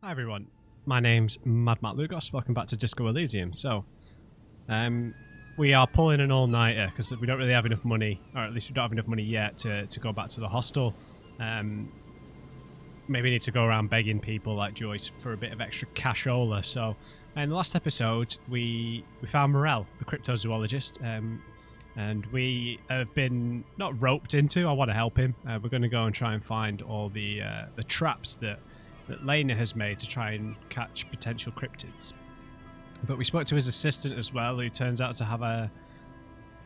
Hi everyone, my name's Mad Matt Lugos. Welcome back to Disco Elysium. So, we are pulling an all-nighter because we don't really have enough money, or at least we don't have enough money yet to go back to the hostel. Maybe need to go around begging people like Joyce for a bit of extra cashola. So, in the last episode, we found Morel, the cryptozoologist, and we have been not roped into. I want to help him. We're going to go and try and find all the traps that Lena has made to try and catch potential cryptids. But we spoke to his assistant as well, who turns out to have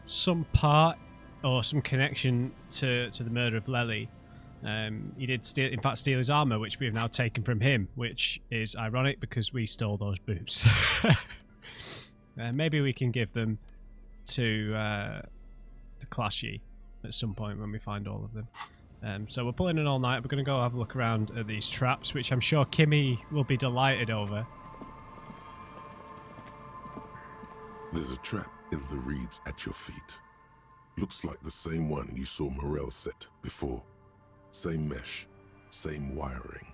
some part or some connection to the murder of Lely. He did steal his armor, which we have now taken from him, which is ironic because we stole those boots. Maybe we can give them to Clashy at some point when we find all of them. So we're pulling an all-night. We're going to go have a look around at these traps, which I'm sure Kimmy will be delighted over. There's a trap in the reeds at your feet. Looks like the same one you saw Morel set before. Same mesh, same wiring.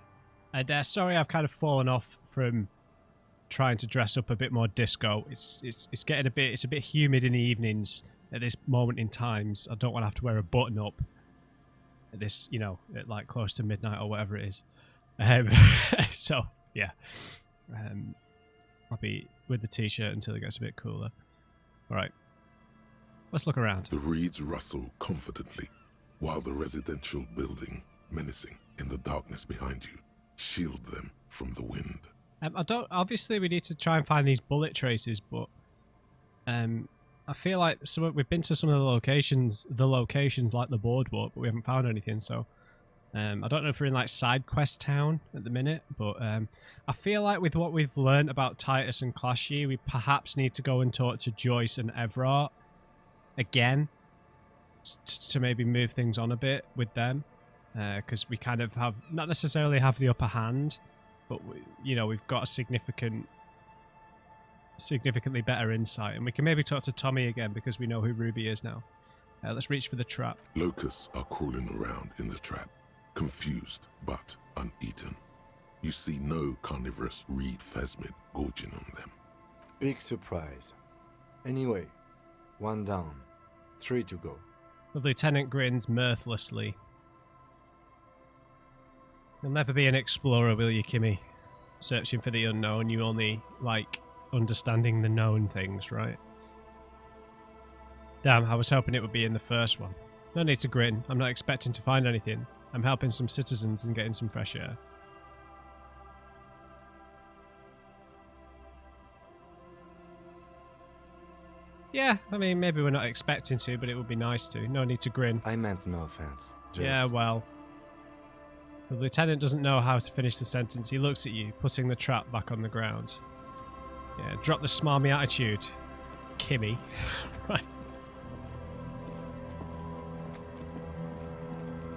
And sorry, I've kind of fallen off from trying to dress up a bit more disco. It's getting it's a bit humid in the evenings at this moment in time. So I don't want to have to wear a button up at this, at like close to midnight or whatever it is. So yeah, I'll be with the t-shirt until it gets a bit cooler. All right, let's look around. The reeds rustle confidently, while the residential building, menacing in the darkness behind you, shield them from the wind. Obviously, we need to try and find these bullet traces, but I feel like we've been to some of the locations like the boardwalk, but we haven't found anything. So I don't know if we're in like side quest town at the minute, but I feel like with what we've learned about Titus and Clashy, we perhaps need to go and talk to Joyce and Everard again to maybe move things on a bit with them, because we kind of have not necessarily have the upper hand, but we've got a significantly better insight, and we can maybe talk to Tommy again because we know who Ruby is now. Let's reach for the trap. Locusts are crawling around in the trap, confused but uneaten. You see no carnivorous reed phasmid gorging on them. Big surprise. Anyway, 1 down, 3 to go. The lieutenant grins mirthlessly. You'll never be an explorer, will you, Kimmy? Searching for the unknown, you only like understanding the known things, right? Damn, I was hoping it would be in the first one. No need to grin. I'm not expecting to find anything. I'm helping some citizens and getting some fresh air. Yeah, I mean, maybe we're not expecting to, but it would be nice to. No need to grin. I meant no offense. Yeah, well. The lieutenant doesn't know how to finish the sentence. He looks at you, putting the trap back on the ground. Yeah, drop the smarmy attitude, Kimmy. Right.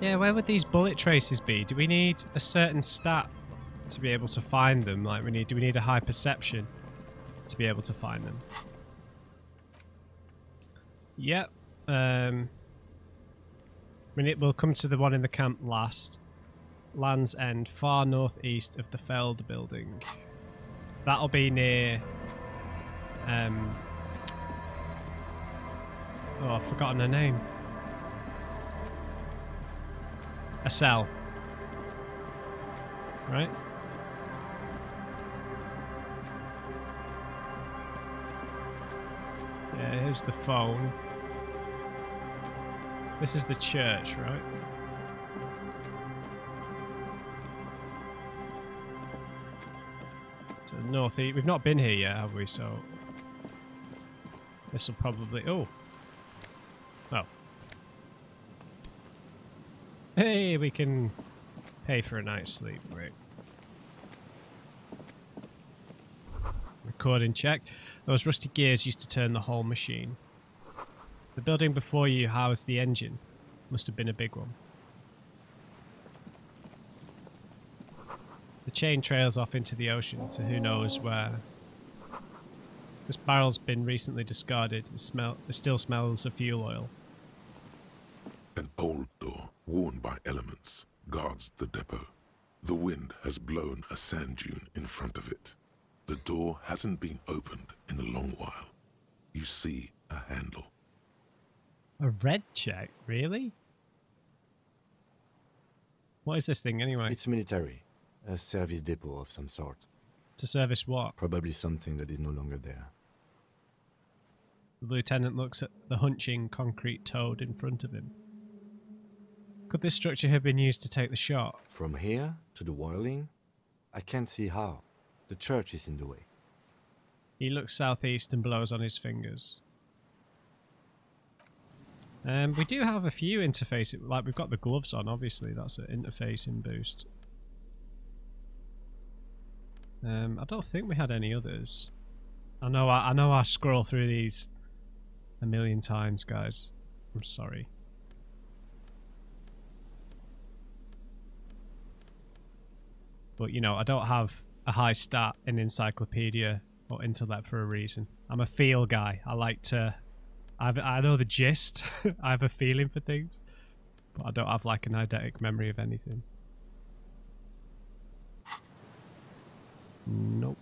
Yeah, where would these bullet traces be? Do we need a certain stat to be able to find them? Like, do we need a high perception to be able to find them? Yep. We'll come to the one in the camp last. Land's End, far northeast of the Feld building. That'll be near... oh, I've forgotten her name. A cell. Right? Yeah, here's the phone. This is the church, right? To the northeast. We've not been here yet, have we? So this will probably... Oh. Hey, we can pay for a night's sleep. Right. Recording check. Those rusty gears used to turn the whole machine. The building before you housed the engine. Must have been a big one. The chain trails off into the ocean to who knows where. This barrel's been recently discarded. It still smells of fuel oil. An old door, worn by elements, guards the depot. The wind has blown a sand dune in front of it. The door hasn't been opened in a long while. You see a handle. A red check? Really? What is this thing anyway? It's military. A service depot of some sort. To service what? Probably something that is no longer there. The lieutenant looks at the hunching concrete toad in front of him. Could this structure have been used to take the shot? From here to the wiring? I can't see how. The church is in the way. He looks southeast and blows on his fingers. We do have a few interfaces, like we've got the gloves on, obviously, that's an interfacing boost. I don't think we had any others. I know I scroll through these a million times, guys. I'm sorry. But, you know, I don't have a high stat in encyclopedia or intellect for a reason. I'm a feel guy. I like to... I know the gist. I have a feeling for things. But I don't have, like, an eidetic memory of anything. Nope.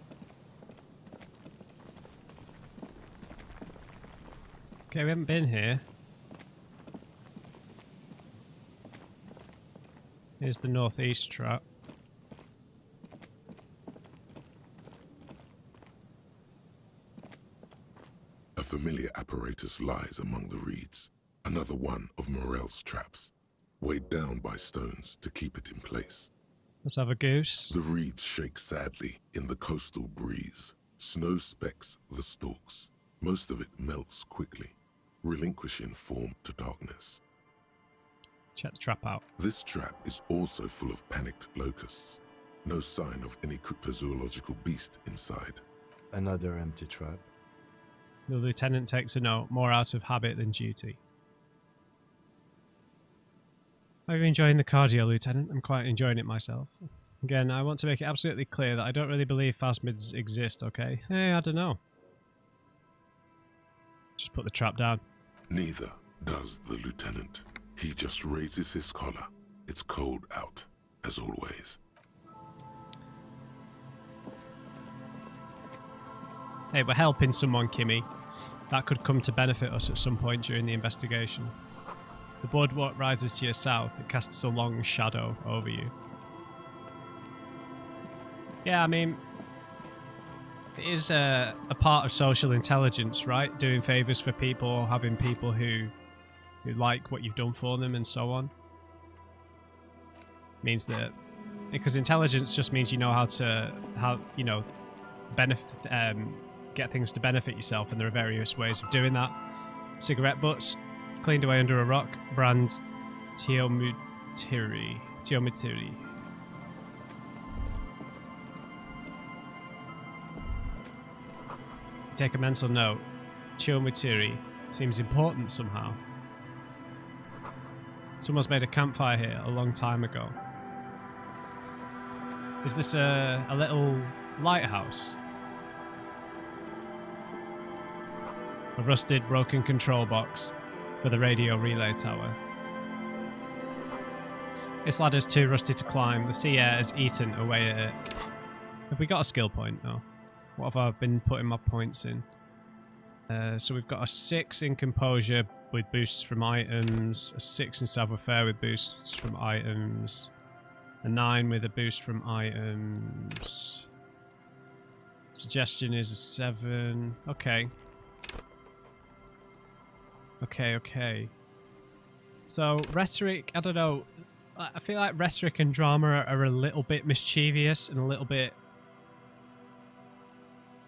Okay, we haven't been here. Here's the northeast trap. A familiar apparatus lies among the reeds. Another one of Morel's traps, weighed down by stones to keep it in place. Let's have a goose. The reeds shake sadly in the coastal breeze. Snow specks the stalks. Most of it melts quickly, relinquishing form to darkness. Check the trap out. This trap is also full of panicked locusts. No sign of any cryptozoological beast inside. Another empty trap. The lieutenant takes a note, more out of habit than duty. Are you enjoying the cardio, Lieutenant? I'm quite enjoying it myself. Again, I want to make it absolutely clear that I don't really believe phasmids exist, okay? Hey, I don't know. Just put the trap down. Neither does the lieutenant. He just raises his collar. It's cold out, as always. Hey, we're helping someone, Kimmy. That could come to benefit us at some point during the investigation. The boardwalk rises to your south. It casts a long shadow over you. Yeah, I mean, it is a part of social intelligence, right? Doing favours for people, having people who like what you've done for them and so on. Means that... Because intelligence just means you know how you know, benefit... get things to benefit yourself, and there are various ways of doing that. Cigarette butts, cleaned away under a rock, brand Teomutiri. Take a mental note. Teomutiri seems important somehow. Someone's made a campfire here a long time ago. Is this a little lighthouse? A rusted, broken control box for the radio relay tower. This ladder's too rusty to climb. The sea air has eaten away at it. Have we got a skill point? No. What have I been putting my points in? So we've got a 6 in composure with boosts from items, a 6 in savoir-faire with boosts from items, a 9 with a boost from items. Suggestion is a 7. Okay. Okay. So, rhetoric, I don't know. I feel like rhetoric and drama are a little bit mischievous and a little bit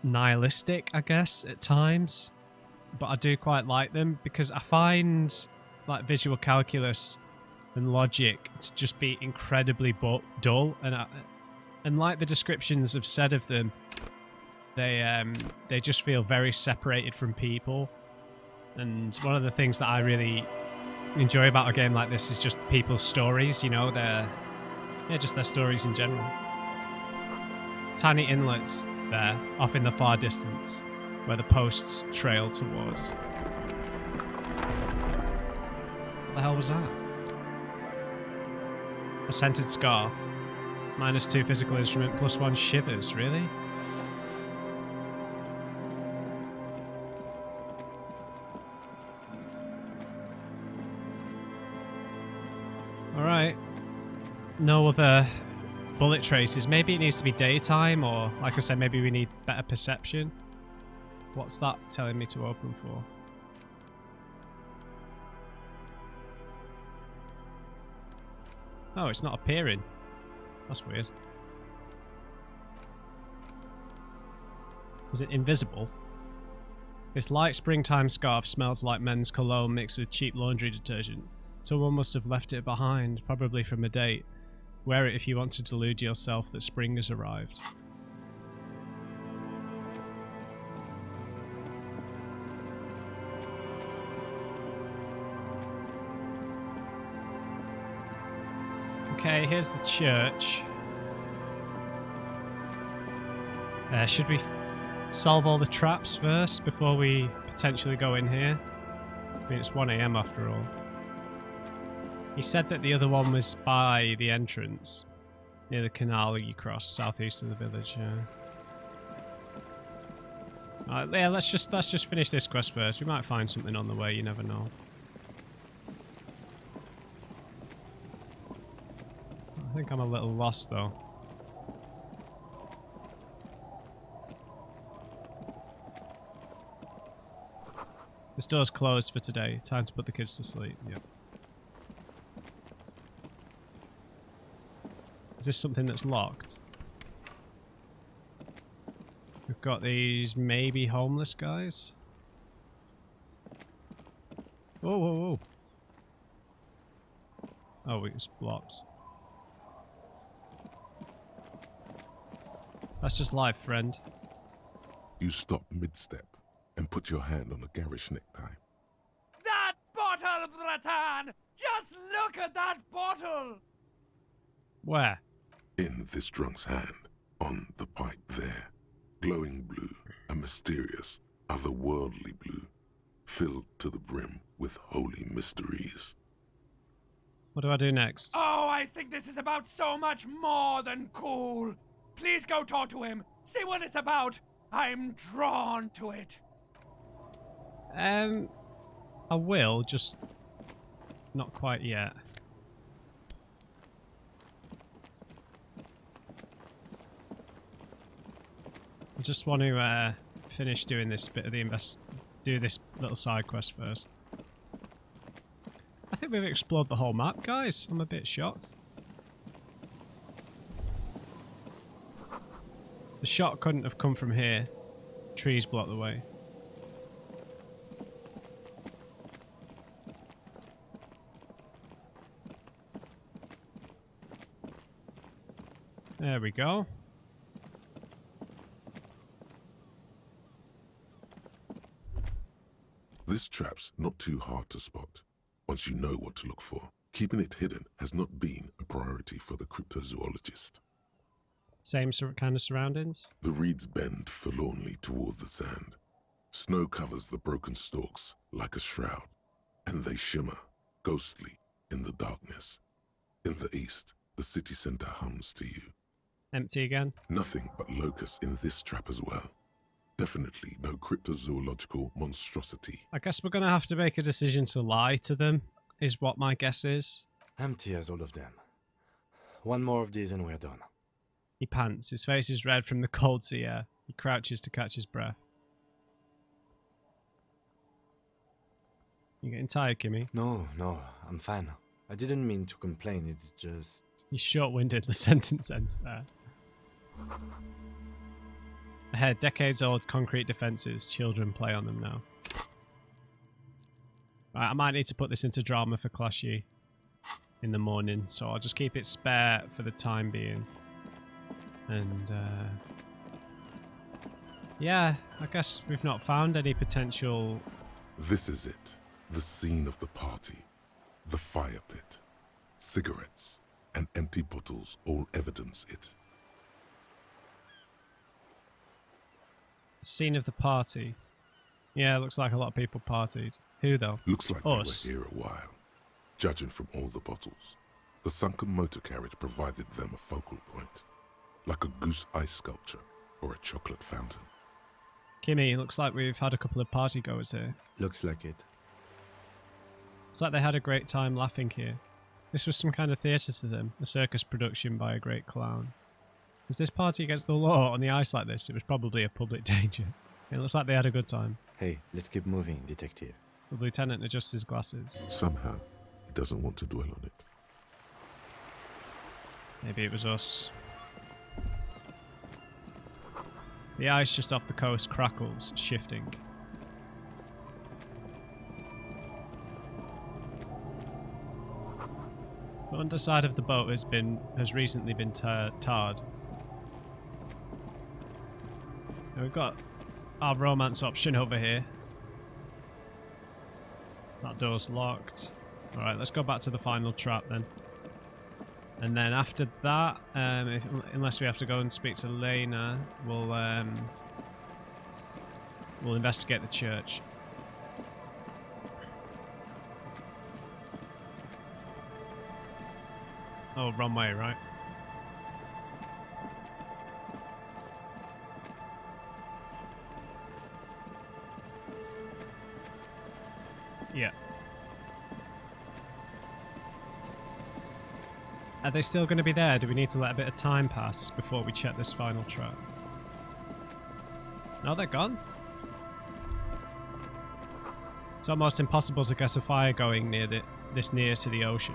nihilistic, I guess, at times. But I do quite like them because I find like visual calculus and logic to just be incredibly dull. And like the descriptions have said of them, they just feel very separated from people. And one of the things that I really enjoy about a game like this is just people's stories, you know, just their stories in general. Tiny inlets there, off in the far distance, where the posts trail towards. What the hell was that? A scented scarf. -2 physical instrument, +1 shivers, really? Alright. No other bullet traces. Maybe it needs to be daytime, or like I said, maybe we need better perception. What's that telling me to open for? Oh, it's not appearing. That's weird. Is it invisible? This light springtime scarf smells like men's cologne mixed with cheap laundry detergent. Someone must have left it behind, probably from a date. Wear it if you want to delude yourself that spring has arrived. Okay, here's the church. Should we solve all the traps first before we potentially go in here? I mean, it's 1 AM after all. He said that the other one was by the entrance, near the canal you cross, southeast of the village. Yeah, let's just finish this quest first. We might find something on the way. You never know. I think I'm a little lost though. This door's closed for today. Time to put the kids to sleep. Yep. Is this something that's locked? We've got these maybe homeless guys. Whoa, whoa, whoa. Oh, it's blocked. That's just life, friend. You stop mid-step and put your hand on a garish necktie. That bottle, Bratan! Just look at that bottle! Where? In this drunk's hand, on the pipe there. Glowing blue, a mysterious, otherworldly blue, filled to the brim with holy mysteries. What do I do next? Oh, I think this is about so much more than cool. Please go talk to him. See what it's about. I'm drawn to it. I will, just not quite yet. I just want to finish doing this bit of the do this little side quest first. I think we've explored the whole map, guys. I'm a bit shocked. The shot couldn't have come from here. Trees block the way. There we go. This trap's not too hard to spot, once you know what to look for. Keeping it hidden has not been a priority for the cryptozoologist. Same kind of surroundings? The reeds bend forlornly toward the sand. Snow covers the broken stalks like a shroud, and they shimmer, ghostly, in the darkness. In the east, the city center hums to you. Empty again? Nothing but locusts in this trap as well. Definitely no cryptozoological monstrosity. I guess we're going to have to make a decision to lie to them, is what my guess is. Empty as all of them. One more of these and we're done. He pants. His face is red from the cold sea air. He crouches to catch his breath. You getting tired, Kimmy? No, I'm fine. I didn't mean to complain, it's just... You short-winded the sentence ends there. Ahead, decades-old concrete defences. Children play on them now. Right, I might need to put this into drama for Clashy in the morning, so I'll just keep it spare for the time being. And, yeah, I guess we've not found any potential... This is it. The scene of the party. The fire pit. Cigarettes and empty bottles all evidence it. Scene of the party. Yeah, looks like a lot of people partied. Who, though? Looks like Us. they were here a while, judging from all the bottles. The sunken motor carriage provided them a focal point, like a goose ice sculpture or a chocolate fountain. Kimmy, looks like we've had a couple of partygoers here. Looks like it. It's like they had a great time laughing here. This was some kind of theatre to them, a circus production by a great clown. Is this party against the law on the ice like this? It was probably a public danger. It looks like they had a good time. Hey, let's keep moving, detective. The lieutenant adjusts his glasses. Somehow, he doesn't want to dwell on it. Maybe it was us. The ice just off the coast crackles, shifting. The underside of the boat has recently been tarred. And we've got our romance option over here. That door's locked. Alright, let's go back to the final trap then. And then after that, unless we have to go and speak to Lena, we'll investigate the church. Oh, wrong way, right? Yeah. Are they still going to be there? Do we need to let a bit of time pass before we check this final trap? No, they're gone. It's almost impossible to get a fire going near this near to the ocean.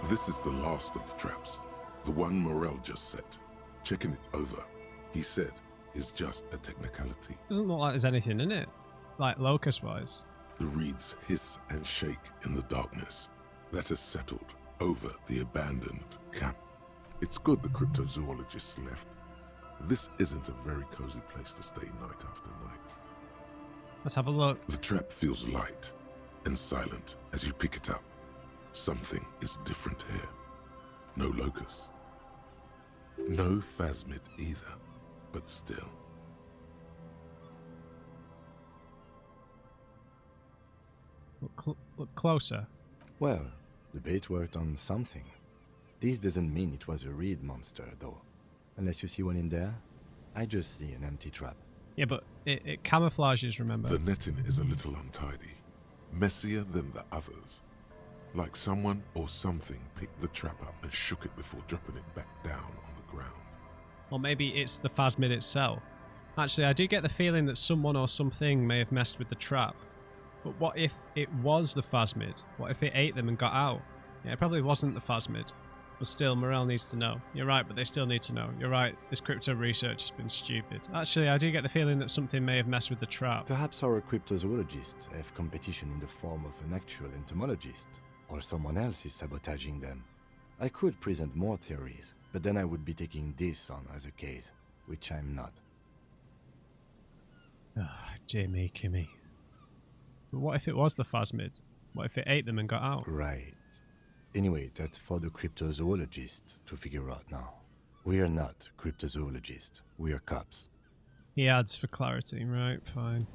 This is the last of the traps. The one Morel just set. Checking it over, he said, is just a technicality. Doesn't look like there's anything in it, like locust-wise. The reeds hiss and shake in the darkness that has settled over the abandoned camp. It's good the cryptozoologists left. This isn't a very cozy place to stay night after night. Let's have a look. The trap feels light and silent as you pick it up. Something is different here. No locust. No phasmid either, but still. Look closer. Well, the bait worked on something. This doesn't mean it was a reed monster, though. Unless you see one in there, I just see an empty trap. Yeah, but it camouflages, remember? The netting is a little untidy, messier than the others. Like someone or something picked the trap up and shook it before dropping it back down on the ground. Or maybe it's the phasmid itself. Actually, I do get the feeling that someone or something may have messed with the trap. But what if it was the phasmid? What if it ate them and got out? Yeah, it probably wasn't the phasmid. But still, Morel needs to know. You're right, but they still need to know. You're right, this crypto research has been stupid. Actually, I do get the feeling that something may have messed with the trap. Perhaps our cryptozoologists have competition in the form of an actual entomologist, or someone else is sabotaging them. I could present more theories, but then I would be taking this on as a case, which I'm not. Jamie, Kimmy. But what if it was the phasmid? What if it ate them and got out? Right. Anyway, that's for the cryptozoologists to figure out now. We are not cryptozoologists. We are cops. He adds for clarity. Right, fine.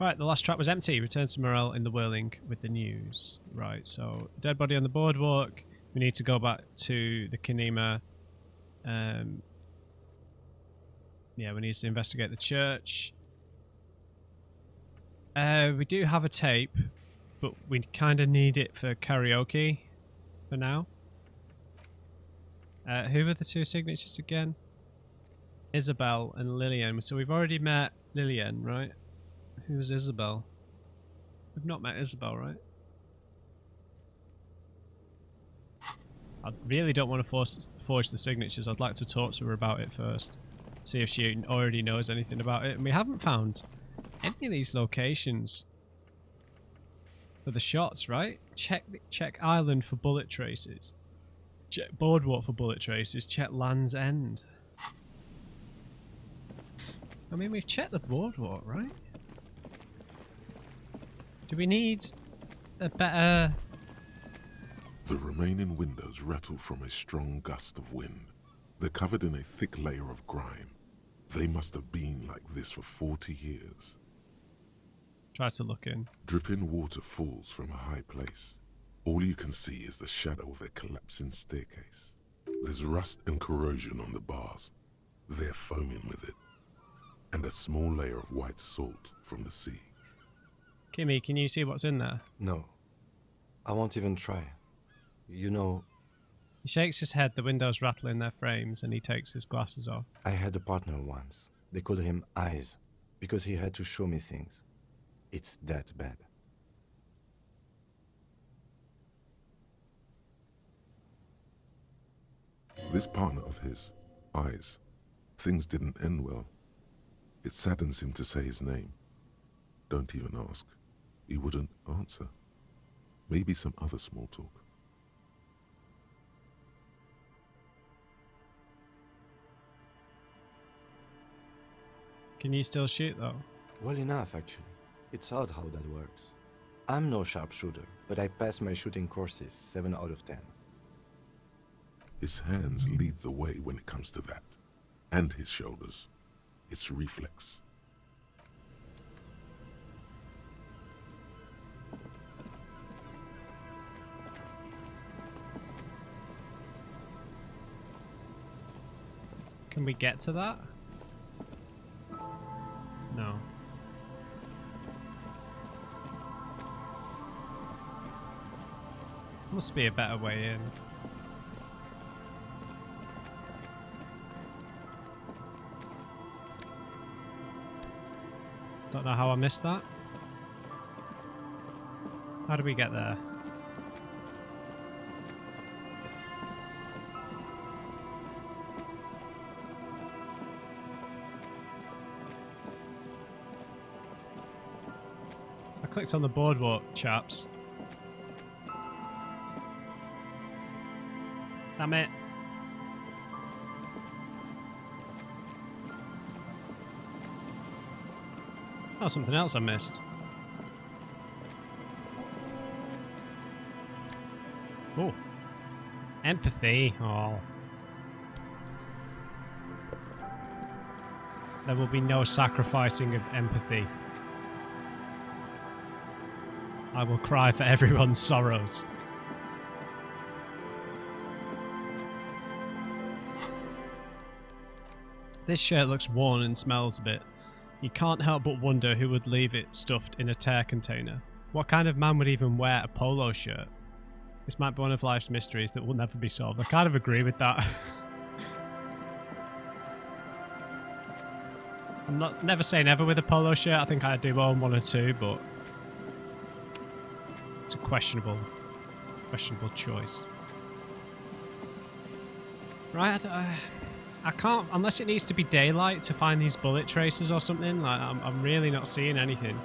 Right, the last trap was empty. Return to Morel in the Whirling with the news. Right, so dead body on the boardwalk. We need to go back to the Kinema. Yeah, we need to investigate the church. We do have a tape, but we kind of need it for karaoke for now. Who are the two signatures again? Isabel and Lillian. So we've already met Lillian, right? Who's Isabel? We've not met Isabel, right? I really don't want to forge the signatures. I'd like to talk to her about it first. See if she already knows anything about it. And we haven't found any of these locations for the shots, right? Check Island for bullet traces. Check Boardwalk for bullet traces. Check Land's End. I mean, we've checked the Boardwalk, right? Do we need a better... The remaining windows rattle from a strong gust of wind. They're covered in a thick layer of grime. They must have been like this for 40 years. Try to look in. Dripping water falls from a high place. All you can see is the shadow of a collapsing staircase. There's rust and corrosion on the bars. They're foaming with it. And a small layer of white salt from the sea. Kimmy, can you see what's in there? No. I won't even try. You know, He shakes his head, the windows rattle in their frames, and he takes his glasses off. I had a partner once. They called him Eyes, because he had to show me things. It's that bad. This partner of his, Eyes, things didn't end well. It saddens him to say his name. Don't even ask. He wouldn't answer. Maybe some other small talk. Can you still shoot, though? Well enough, actually. It's odd how that works. I'm no sharpshooter, but I pass my shooting courses 7 out of 10. His hands lead the way when it comes to that. And his shoulders. It's reflex. Can we get to that? No. Must be a better way in. Don't know how I missed that. How do we get there? I clicked on the boardwalk, chaps. Damn it. Oh, something else I missed. Oh. Empathy. Oh. There will be no sacrificing of empathy. I will cry for everyone's sorrows. This shirt looks worn and smells a bit. You can't help but wonder who would leave it stuffed in a tear container. What kind of man would even wear a polo shirt? This might be one of life's mysteries that will never be solved. I kind of agree with that. I'm never say never with a polo shirt. I think I do own one or two, but it's a questionable choice. Right, I can't, unless it needs to be daylight to find these bullet traces or something. Like, I'm really not seeing anything.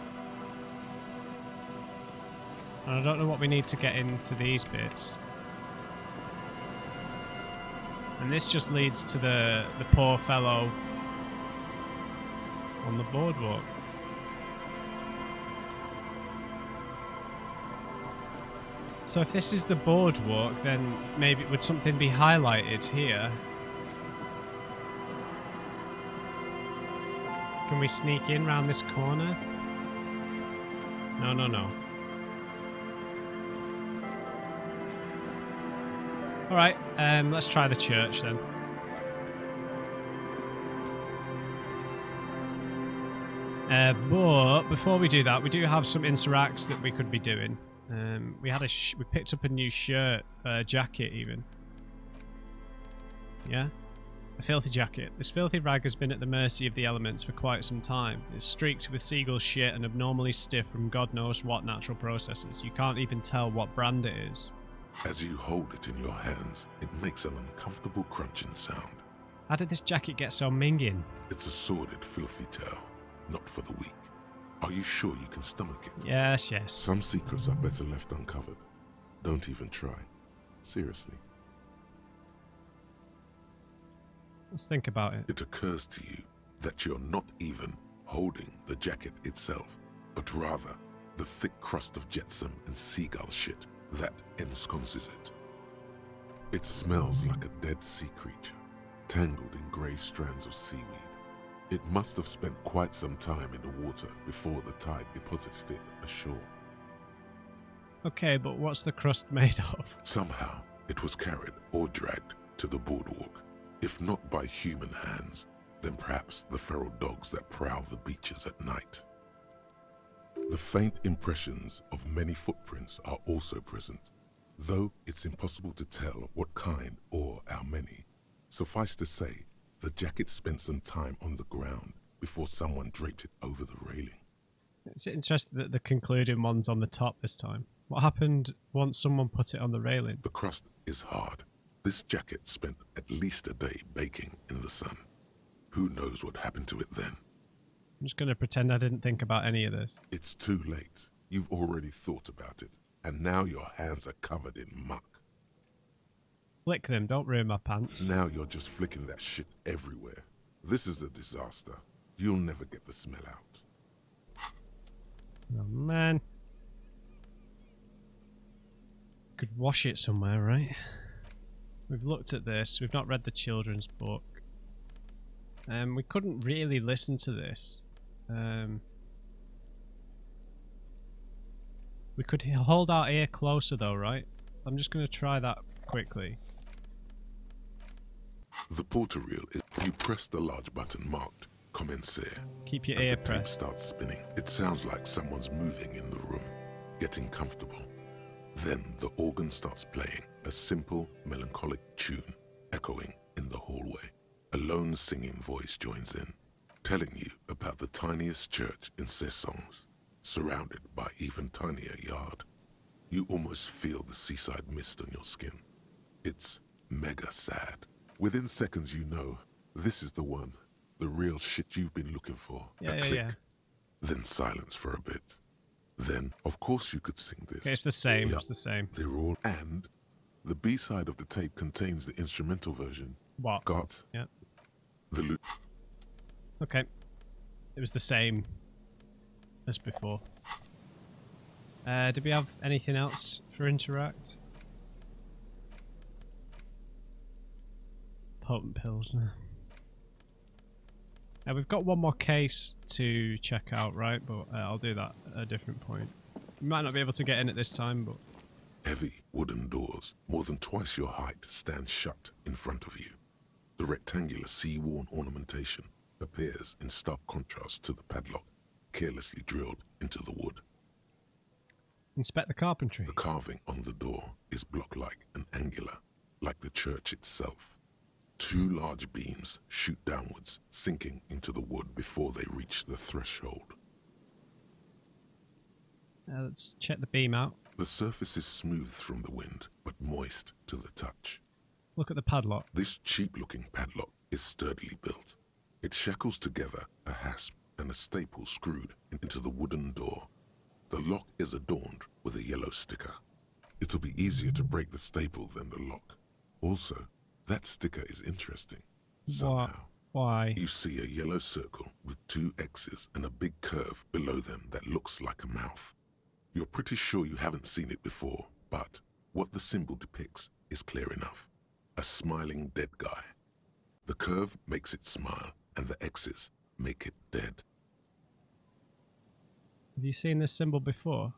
And I don't know what we need to get into these bits. And this just leads to the poor fellow on the boardwalk. So if this is the boardwalk, then maybe would something be highlighted here? Can we sneak in round this corner? No, no, no. Alright, let's try the church then. But before we do that, we do have some interacts that we could be doing. We picked up a new shirt, jacket even. Yeah? A filthy jacket. This filthy rag has been at the mercy of the elements for quite some time. It's streaked with seagull shit and abnormally stiff from God knows what natural processes. You can't even tell what brand it is. As you hold it in your hands, it makes an uncomfortable crunching sound. How did this jacket get so minging? It's a sordid, filthy tale, not for the weak. Are you sure you can stomach it? Yes, yes. Some secrets are better left uncovered. Don't even try. Seriously. Let's think about it. It occurs to you that you're not even holding the jacket itself, but rather the thick crust of jetsam and seagull shit that ensconces it. It smells like a dead sea creature, tangled in grey strands of seaweed. It must have spent quite some time in the water before the tide deposited it ashore. Okay, but what's the crust made of? Somehow, it was carried or dragged to the boardwalk. If not by human hands, then perhaps the feral dogs that prowl the beaches at night. The faint impressions of many footprints are also present, though it's impossible to tell what kind or how many. Suffice to say, the jacket spent some time on the ground before someone draped it over the railing. It's interesting that the concluding one's on the top this time. What happened once someone put it on the railing? The crust is hard. This jacket spent at least a day baking in the sun. Who knows what happened to it then? I'm just going to pretend I didn't think about any of this. It's too late. You've already thought about it, and now your hands are covered in muck. Flick them, don't ruin my pants. Now you're just flicking that shit everywhere. This is a disaster. You'll never get the smell out. Oh man. Could wash it somewhere, right? We've looked at this, we've not read the children's book. We couldn't really listen to this. We could hold our ear closer though, right? I'm just going to try that quickly. The porter reel is you press the large button marked Commencer. Keep your and ear the tape pressed. starts spinning. It sounds like someone's moving in the room, getting comfortable. Then the organ starts playing a simple, melancholic tune echoing in the hallway. A lone singing voice joins in, telling you about the tiniest church in Cessons, surrounded by even tinier yard. You almost feel the seaside mist on your skin. It's mega sad. Within seconds you know, this is the one, the real shit you've been looking for. A click, then silence for a bit. Then, of course you could sing this. Okay, it's the same, Yep, it's the same. they're all... And the B-side of the tape contains the instrumental version. What? Got Yeah. the loop. Okay. It was the same as before. Did we have anything else for Interact? Potent pills. We've got one more case to check out, right? But I'll do that at a different point. We might not be able to get in at this time, but... Heavy wooden doors, more than twice your height, stand shut in front of you. The rectangular sea-worn ornamentation appears in stark contrast to the padlock, carelessly drilled into the wood. Inspect the carpentry. The carving on the door is block-like and angular, like the church itself. Two large beams shoot downwards, sinking into the wood before they reach the threshold. Let's check the beam out. The surface is smooth from the wind, but moist to the touch. Look at the padlock. This cheap-looking padlock is sturdily built. It shackles together a hasp and a staple screwed into the wooden door. The lock is adorned with a yellow sticker. It'll be easier to break the staple than the lock. Also, that sticker is interesting. Somehow, Why? you see a yellow circle with two X's and a big curve below them that looks like a mouth. You're pretty sure you haven't seen it before, but what the symbol depicts is clear enough. A smiling dead guy. The curve makes it smile, and the X's make it dead. Have you seen this symbol before?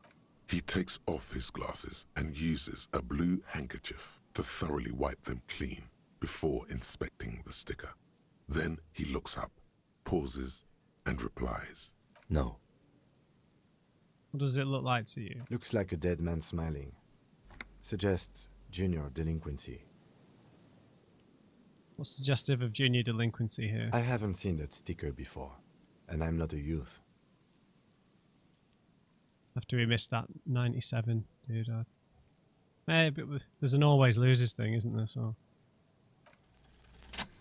He takes off his glasses and uses a blue handkerchief to thoroughly wipe them clean before inspecting the sticker. Then he looks up, pauses, and replies. No. What does it look like to you? Looks like a dead man smiling. Suggests junior delinquency. What's suggestive of junior delinquency here? I haven't seen that sticker before, and I'm not a youth. After we missed that 97, dude. But there's an always loses thing, isn't there? So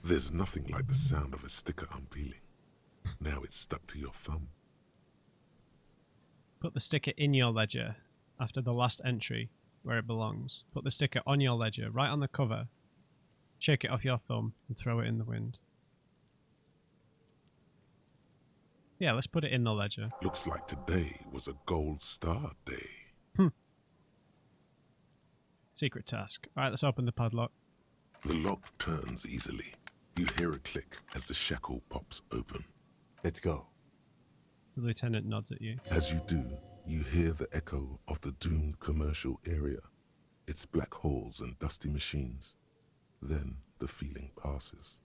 There's nothing like the sound of a sticker unpeeling. Now it's stuck to your thumb. put the sticker in your ledger after the last entry where it belongs. Put the sticker on your ledger, right on the cover. Shake it off your thumb and throw it in the wind. Yeah, let's put it in the ledger. Looks like today was a gold star day. Secret task. Alright, let's open the padlock. The lock turns easily. You hear a click as the shackle pops open. Let's go. The lieutenant nods at you. As you do, you hear the echo of the doomed commercial area, its black holes and dusty machines. Then the feeling passes.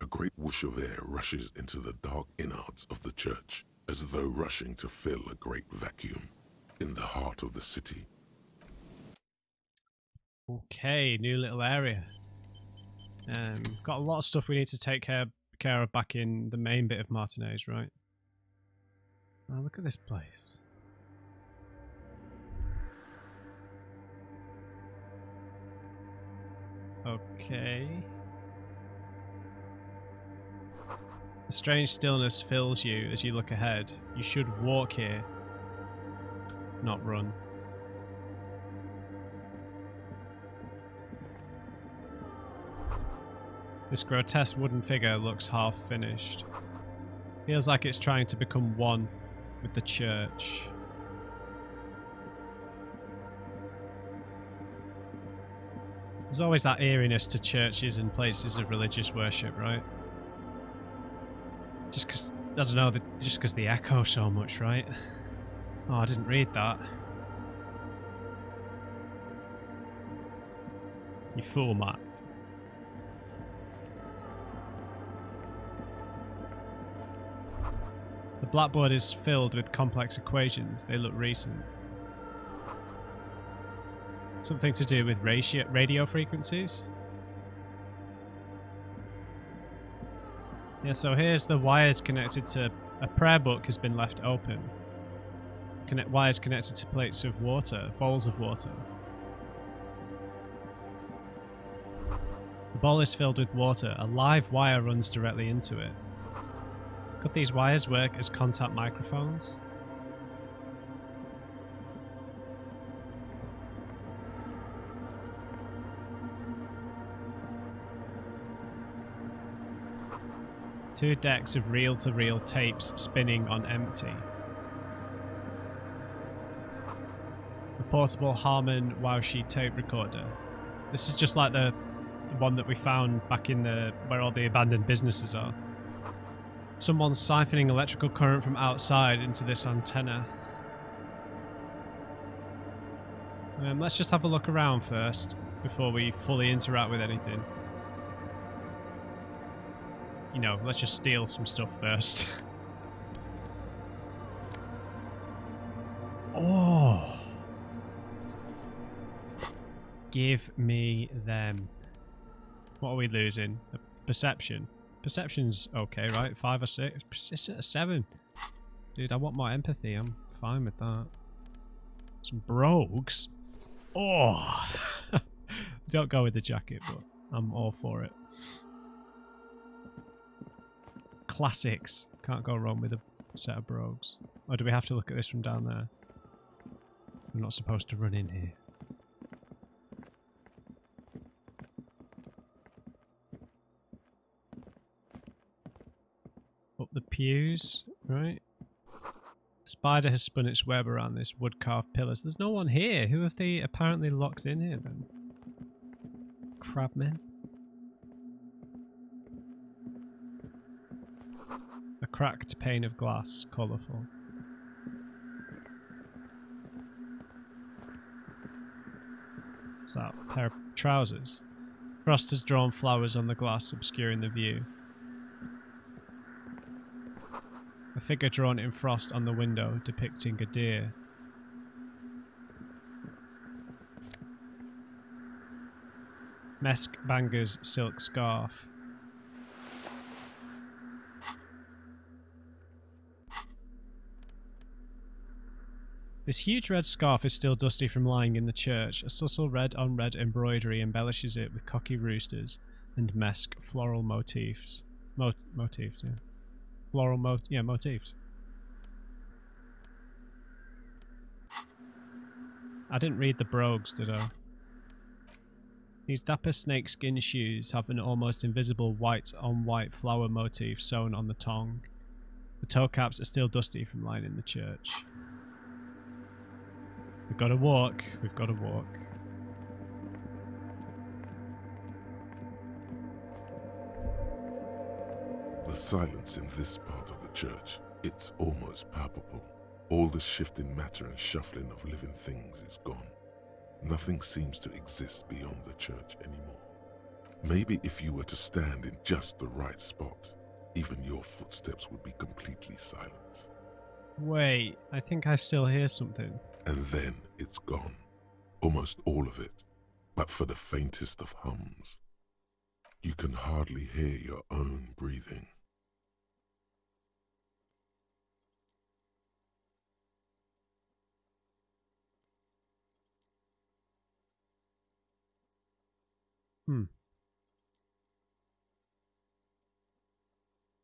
A great whoosh of air rushes into the dark innards of the church, as though rushing to fill a great vacuum in the heart of the city. Okay, new little area. Got a lot of stuff we need to take care of back in the main bit of Martinez, right? Oh, look at this place. Okay. A strange stillness fills you as you look ahead. You should walk here, not run. This grotesque wooden figure looks half finished. Feels like it's trying to become one with the church. There's always that eeriness to churches and places of religious worship, right? Just because, I don't know, just because they echo so much, right? Oh, I didn't read that. You fool, Matt. The blackboard is filled with complex equations. They look recent. Something to do with radio frequencies? Yeah, so here's the wires connected to... A prayer book has been left open. Wires connected to plates of water, bowls of water. The bowl is filled with water. A live wire runs directly into it. Could these wires work as contact microphones? Two decks of reel-to-reel tapes spinning on empty. A portable Harman Wowshy tape recorder. This is just like the one that we found back in where all the abandoned businesses are. Someone's siphoning electrical current from outside into this antenna. Let's just have a look around first before we fully interact with anything. You know, let's just steal some stuff first. Oh! Give me them. What are we losing? A perception. Perception's okay, right? 5 or 6? It's at a 7. Dude, I want more empathy. I'm fine with that. Some brogues? Oh! Don't go with the jacket, but I'm all for it. Classics. Can't go wrong with a set of brogues. Or do we have to look at this from down there? I'm not supposed to run in here. Up the pews, right? The spider has spun its web around this wood-carved pillars. There's no one here. Who have they apparently locked in here then? Crabmen? A cracked pane of glass, colourful. What's that? A pair of trousers? Frost has drawn flowers on the glass, obscuring the view. A figure drawn in frost on the window, depicting a deer. Mesk Banger's silk scarf. This huge red scarf is still dusty from lying in the church. A subtle red-on-red embroidery embellishes it with cocky roosters and Mesk floral motifs. Motifs, yeah. Motifs. I didn't read the brogues, did I? These dapper snakeskin shoes have an almost invisible white-on-white flower motif sewn on the tongue. The toe caps are still dusty from lying in the church. We've got to walk. We've got to walk. The silence in this part of the church, it's almost palpable. All the shifting matter and shuffling of living things is gone. Nothing seems to exist beyond the church anymore. Maybe if you were to stand in just the right spot, even your footsteps would be completely silent. Wait, I think I still hear something. And then it's gone. Almost all of it. But for the faintest of hums. You can hardly hear your own breathing.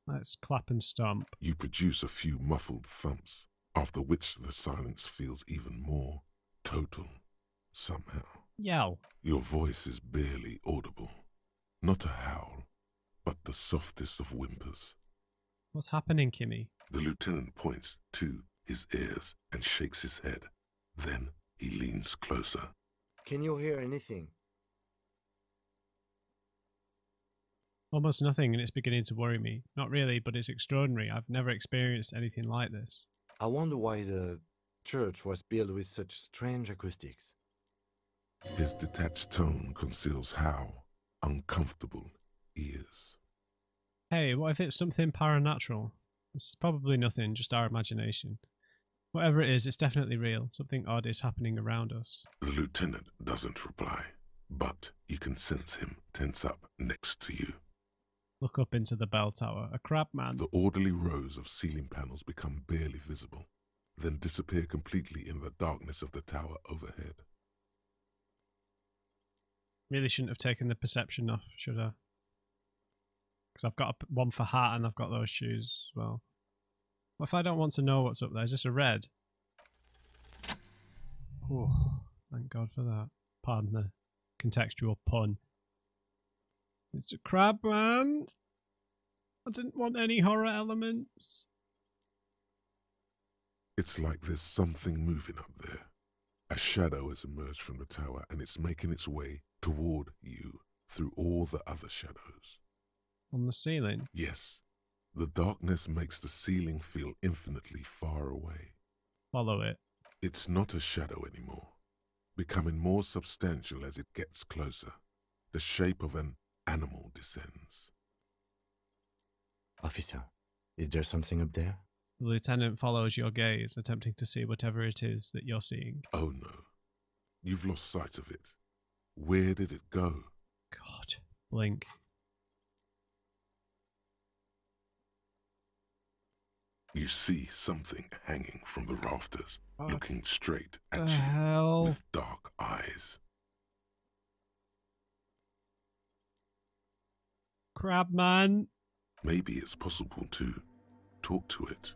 Let's clap and stomp. You produce a few muffled thumps, after which the silence feels even more total, somehow. Yell. Your voice is barely audible. Not a howl, but the softest of whimpers. What's happening, Kimmy? The lieutenant points to his ears and shakes his head. Then he leans closer. Can you hear anything? Almost nothing, and it's beginning to worry me. Not really, but it's extraordinary. I've never experienced anything like this. I wonder why the church was built with such strange acoustics. His detached tone conceals how uncomfortable he is. Hey, what if it's something paranatural? It's probably nothing, just our imagination. Whatever it is, it's definitely real. Something odd is happening around us. The lieutenant doesn't reply, but you can sense him tense up next to you. Look up into the bell tower. A crab man. The orderly rows of ceiling panels become barely visible, then disappear completely in the darkness of the tower overhead. Really shouldn't have taken the perception off, should I? Because I've got one for hat and I've got those shoes as well. What if I don't want to know what's up there? Is this a red? Oh, thank God for that. Pardon the contextual pun. It's a crab man. I didn't want any horror elements. It's like there's something moving up there. A shadow has emerged from the tower and it's making its way toward you through all the other shadows. On the ceiling? Yes. The darkness makes the ceiling feel infinitely far away. Follow it. It's not a shadow anymore, becoming more substantial as it gets closer. The shape of an animal descends. Officer, is there something up there? The lieutenant follows your gaze, attempting to see whatever it is that you're seeing. Oh no. You've lost sight of it. Where did it go? God. Blink. You see something hanging from the rafters, looking straight at The you hell? with dark eyes. Crab man. Maybe it's possible to talk to it.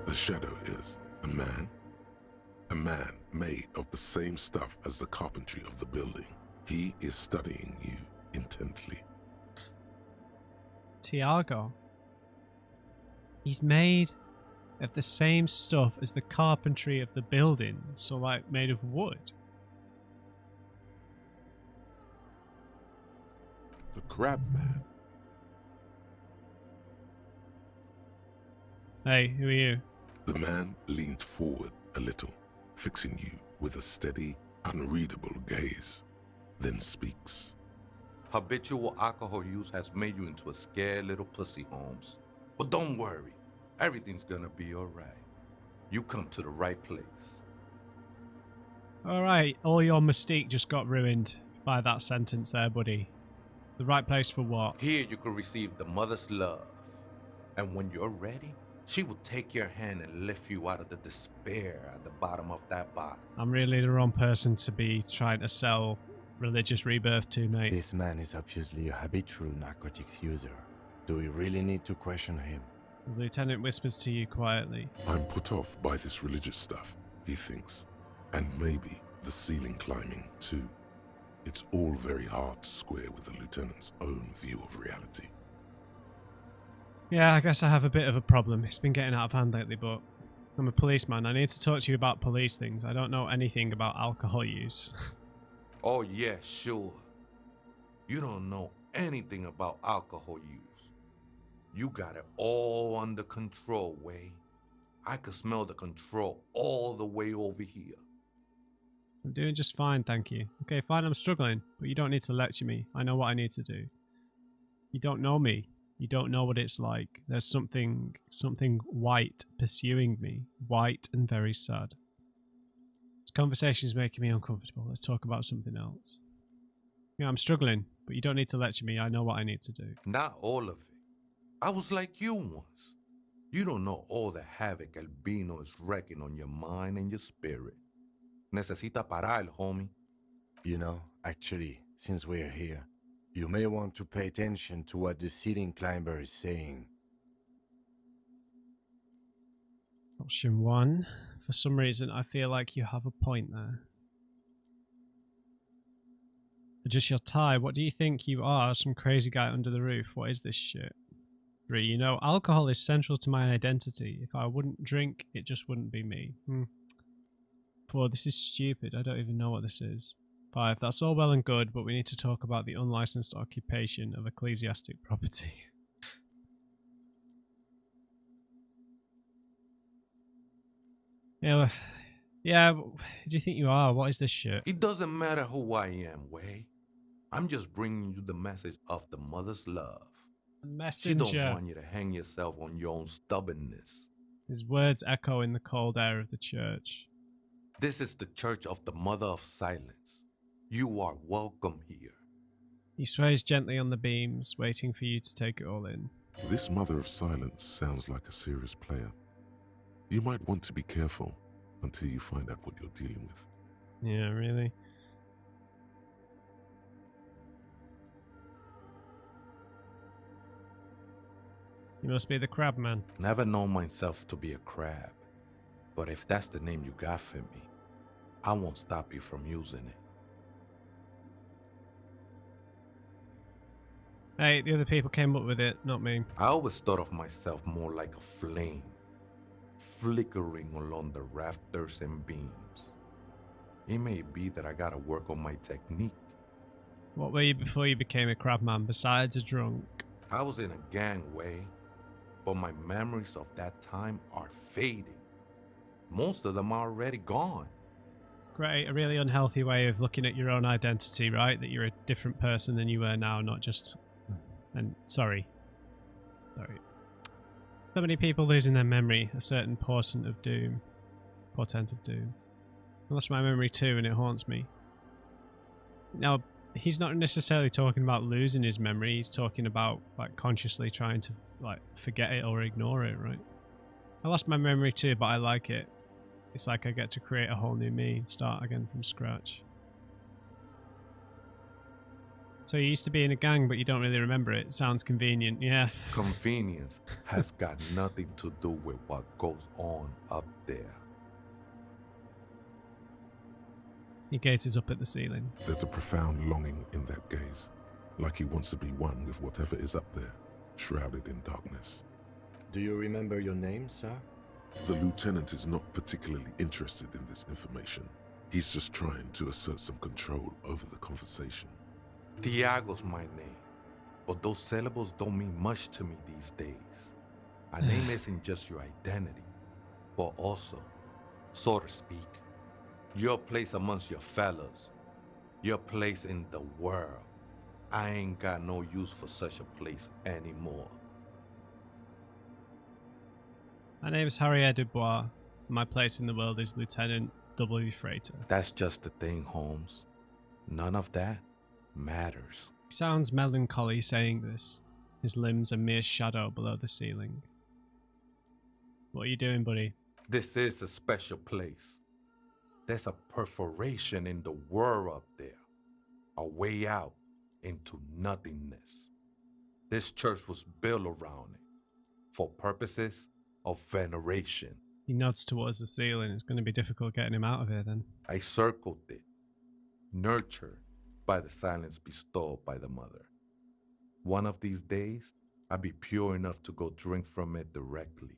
The shadow is a man made of the same stuff as the carpentry of the building. He is studying you intently. Tiago. He's made of the same stuff as the carpentry of the building, so like made of wood. The crab man. Hey, who are you? The man leaned forward a little, fixing you with a steady, unreadable gaze, then speaks. Habitual alcohol use has made you into a scared little pussy, Holmes. But don't worry, everything's gonna be alright. You come to the right place. Alright, all your mystique just got ruined by that sentence there, buddy. The right place for what? Here you can receive the mother's love. And when you're ready, she will take your hand and lift you out of the despair at the bottom of that bottle. I'm really the wrong person to be trying to sell religious rebirth to, mate. This man is obviously a habitual narcotics user. Do we really need to question him? The lieutenant whispers to you quietly. I'm put off by this religious stuff, he thinks. And maybe the ceiling climbing, too. It's all very hard to square with the lieutenant's own view of reality. Yeah, I guess I have a bit of a problem. It's been getting out of hand lately, but I'm a policeman. I need to talk to you about police things. I don't know anything about alcohol use. Oh, yeah, sure. You don't know anything about alcohol use. You got it all under control, Way. I could smell the control all the way over here. I'm doing just fine, thank you. Okay, fine, I'm struggling, but you don't need to lecture me. I know what I need to do. You don't know me. You don't know what it's like. There's something white pursuing me. White and very sad. This conversation is making me uncomfortable. Let's talk about something else. Yeah, I'm struggling, but you don't need to lecture me. I know what I need to do. Not all of it. I was like you once. You don't know all the havoc Albino is wrecking on your mind and your spirit. Necesita parar, homie. You know, actually, since we're here, you may want to pay attention to what the ceiling climber is saying. Option 1. For some reason, I feel like you have a point there. Adjust your tie. What do you think you are? Some crazy guy under the roof. What is this shit? 3. You know, alcohol is central to my identity. If I wouldn't drink, it just wouldn't be me. 4. This is stupid. I don't even know what this is. 5. That's all well and good, but we need to talk about the unlicensed occupation of ecclesiastic property. Yeah, who do you think you are? What is this shit? It doesn't matter who I am, Way. I'm just bringing you the message of the mother's love. Messenger. She don't want you to hang yourself on your own stubbornness. His words echo in the cold air of the church. This is the Church of the Mother of Silence. You are welcome here. He sways gently on the beams, waiting for you to take it all in. This Mother of Silence sounds like a serious player. You might want to be careful until you find out what you're dealing with. Yeah, really? You must be the crab man. Never known myself to be a crab, but if that's the name you got for me, I won't stop you from using it. Hey, the other people came up with it, not me. I always thought of myself more like a flame, flickering along the rafters and beams. It may be that I gotta work on my technique. What were you before you became a crab man, besides a drunk? I was in a gangway, but my memories of that time are fading. Most of them are already gone. Great, a really unhealthy way of looking at your own identity, right? That you're a different person than you were now, not just... And sorry. So many people losing their memory, a certain portent of doom. I lost my memory too, and it haunts me. Now, he's not necessarily talking about losing his memory, he's talking about like consciously trying to like forget it or ignore it, right? I lost my memory too, but I like it. It's like I get to create a whole new me, start again from scratch. So you used to be in a gang, but you don't really remember it. Sounds convenient, yeah. Convenience has got nothing to do with what goes on up there. He gazes up at the ceiling. There's a profound longing in that gaze, like he wants to be one with whatever is up there, shrouded in darkness. Do you remember your name, sir? The lieutenant is not particularly interested in this information. He's just trying to assert some control over the conversation. Tiago's my name, but those syllables don't mean much to me these days. A name isn't just your identity, but also, so to speak, your place amongst your fellows, your place in the world. I ain't got no use for such a place anymore. My name is Harriet Dubois. My place in the world is Lieutenant W. Freighter. That's just the thing, Holmes. None of that matters. He sounds melancholy saying this, his limbs a mere shadow below the ceiling. What are you doing, buddy? This is a special place. There's a perforation in the world up there, a way out into nothingness. This church was built around it, for purposes of veneration. He nods towards the ceiling. It's going to be difficult getting him out of here then. I circled it, nurtured by the silence bestowed by the mother. One of these days, I'll be pure enough to go drink from it directly.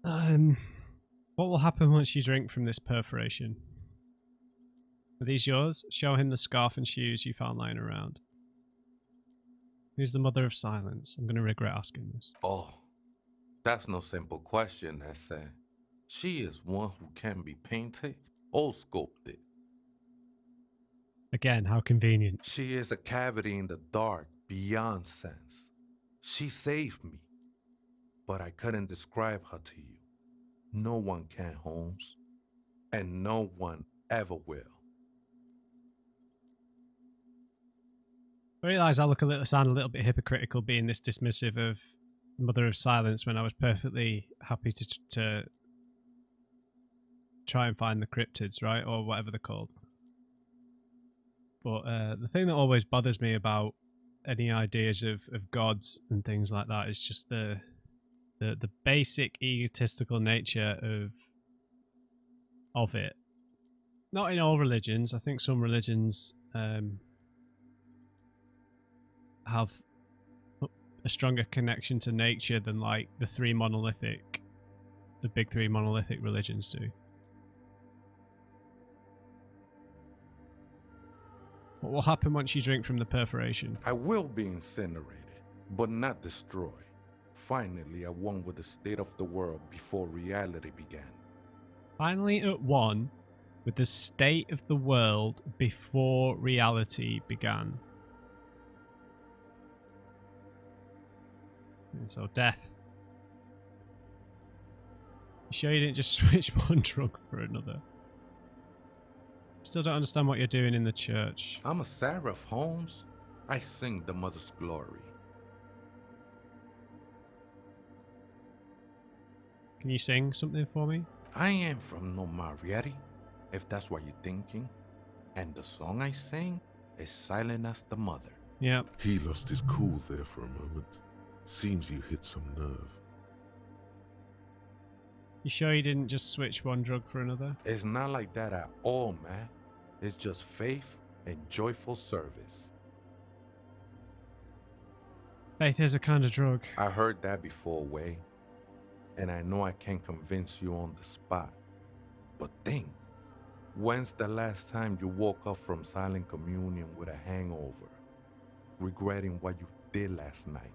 What will happen once you drink from this perforation? Are these yours? Show him the scarf and shoes you found lying around. Who's the mother of silence? I'm going to regret asking this. Oh, that's no simple question, Ese. She is one who can be painted or sculpted. Again, how convenient. She is a cavity in the dark beyond sense. She saved me, but I couldn't describe her to you. No one can, Holmes, and no one ever will. I realise I sound a little bit hypocritical being this dismissive of Mother of Silence when I was perfectly happy to try and find the cryptids, right? Or whatever they're called. But the thing that always bothers me about any ideas of gods and things like that is just the basic egotistical nature of it. Not in all religions. I think some religions have a stronger connection to nature than like the big three monolithic religions do. What will happen once you drink from the perforation? I will be incinerated, but not destroyed. Finally, at one with the state of the world before reality began. Finally at one with the state of the world before reality began. And so death. You sure you didn't just switch one drug for another? Still don't understand what you're doing in the church. I'm a seraph, Holmes. I sing the mother's glory. Can you sing something for me? I am from no Marietti, if that's what you're thinking. And the song I sing is silent as the mother. Yep. He lost his cool there for a moment. Seems you hit some nerve. You sure you didn't just switch one drug for another? It's not like that at all, man. It's just faith and joyful service. Faith is a kind of drug. I heard that before, Way. And I know I can't convince you on the spot. But think, when's the last time you woke up from silent communion with a hangover, regretting what you did last night?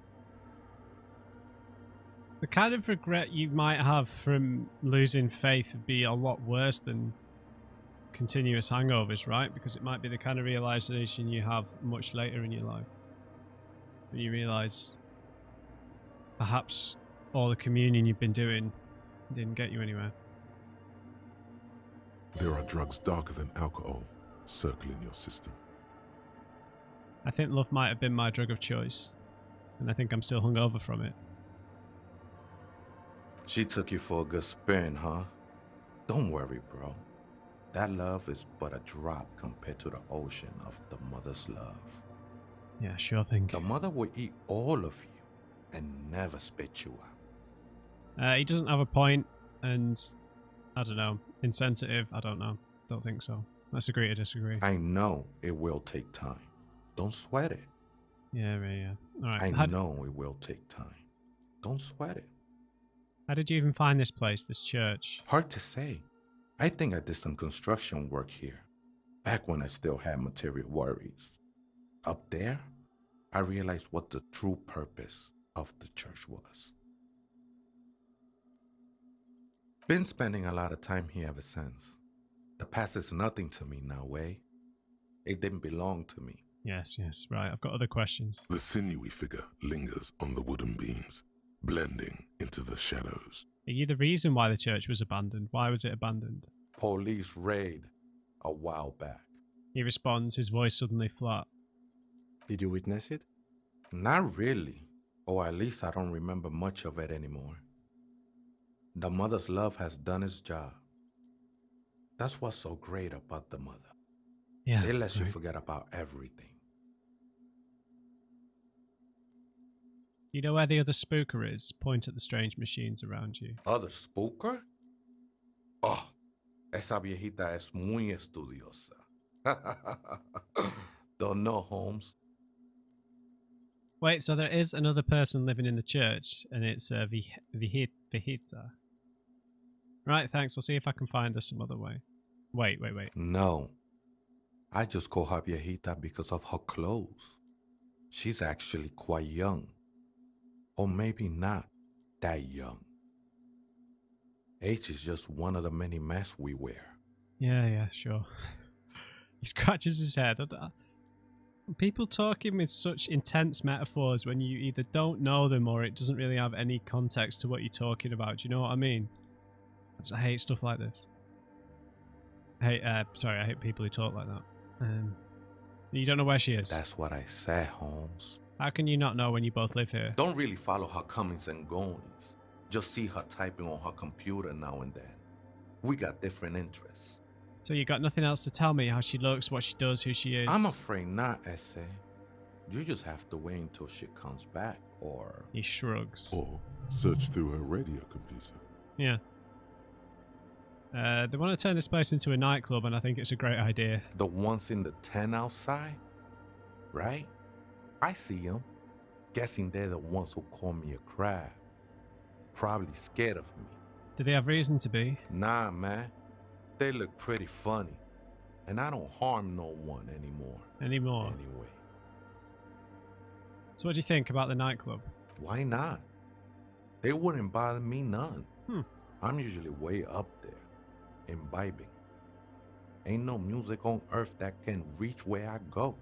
The kind of regret you might have from losing faith would be a lot worse than continuous hangovers, right? Because it might be the kind of realization you have much later in your life. When you realize perhaps all the communion you've been doing didn't get you anywhere. There are drugs darker than alcohol circling your system. I think love might have been my drug of choice, and I think I'm still hungover from it. She took you for a good spin, huh? Don't worry, bro. That love is but a drop compared to the ocean of the mother's love. Yeah, sure thing. The mother will eat all of you and never spit you out. He doesn't have a point, and I don't know. Insensitive? I don't know. Don't think so. Let's agree to disagree. I know it will take time. Don't sweat it. Yeah. All right. I know it will take time. Don't sweat it. How did you even find this place, this church? Hard to say. I think I did some construction work here, back when I still had material worries. Up there, I realized what the true purpose of the church was. Been spending a lot of time here ever since. The past is nothing to me now, eh? It didn't belong to me. Yes, right. I've got other questions. The sinewy figure lingers on the wooden beams, blending into the shadows. Are you the reason why the church was abandoned? Why was it abandoned? Police raid a while back. He responds, his voice suddenly flat. Did you witness it? Not really, or at least I don't remember much of it anymore. The mother's love has done its job. That's what's so great about the mother. Yeah. It lets you forget about everything. You know where the other spooker is? Point at the strange machines around you. Other spooker? Oh, esa viejita es muy estudiosa. Don't know, Holmes. Wait, so there is another person living in the church, and it's Viejita. Right, thanks. I'll see if I can find her some other way. Wait. No. I just call her viejita because of her clothes. She's actually quite young. Or maybe not that young. Age is just one of the many masks we wear. Yeah, sure. He scratches his head. People talking with such intense metaphors when you either don't know them or it doesn't really have any context to what you're talking about. Do you know what I mean? I hate stuff like this. I hate people who talk like that. You don't know where she is. That's what I said, Holmes. How can you not know when you both live here? Don't really follow her comings and goings. Just see her typing on her computer now and then. We got different interests. So you got nothing else to tell me? How she looks, what she does, who she is? I'm afraid not, Essay. You just have to wait until she comes back, or... He shrugs. Or search through her radio computer. Yeah. They want to turn this place into a nightclub, and I think it's a great idea. The ones in the tent outside? Right? I see them. Guessing they're the ones who call me a crab. Probably scared of me. Do they have reason to be? Nah, man. They look pretty funny. And I don't harm no one anymore. Anymore? Anyway. So what do you think about the nightclub? Why not? They wouldn't bother me none. Hmm. I'm usually way up there, imbibing. Ain't no music on earth that can reach where I go.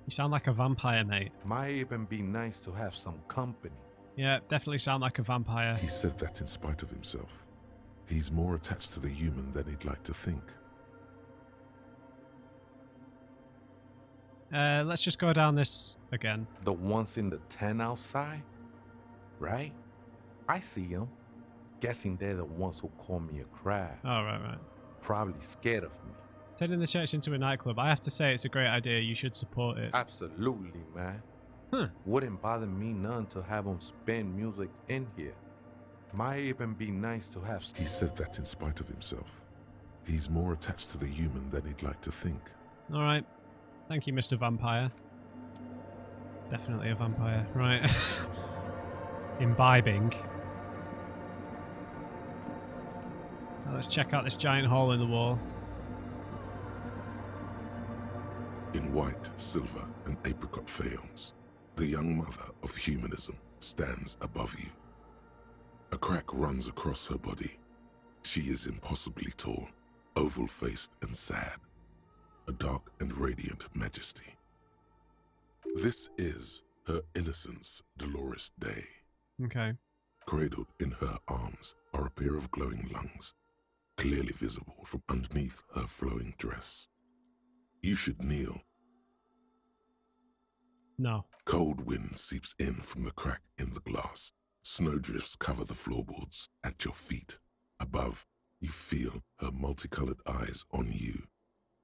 You sound like a vampire, mate. Might even be nice to have some company. Yeah, definitely sound like a vampire. He said that in spite of himself. He's more attached to the human than he'd like to think. Let's just go down this again. The ones in the tent outside? Right? I see them. Guessing they're the ones who call me a crab. Oh, right. Probably scared of me. Turning the church into a nightclub. I have to say it's a great idea. You should support it. Absolutely, man. Huh. Wouldn't bother me none to have them spin music in here. Might even be nice to have... He said that in spite of himself. He's more attached to the human than he'd like to think. All right. Thank you, Mr. Vampire. Definitely a vampire. Right. Imbibing. Now let's check out this giant hole in the wall. In white, silver, and apricot faience, the young mother of humanism stands above you. A crack runs across her body. She is impossibly tall, oval-faced and sad, a dark and radiant majesty. This is her innocence, Dolores Day. Okay. Cradled in her arms are a pair of glowing lungs, clearly visible from underneath her flowing dress. You should kneel. No. Cold wind seeps in from the crack in the glass. Snowdrifts cover the floorboards at your feet. Above, you feel her multicolored eyes on you,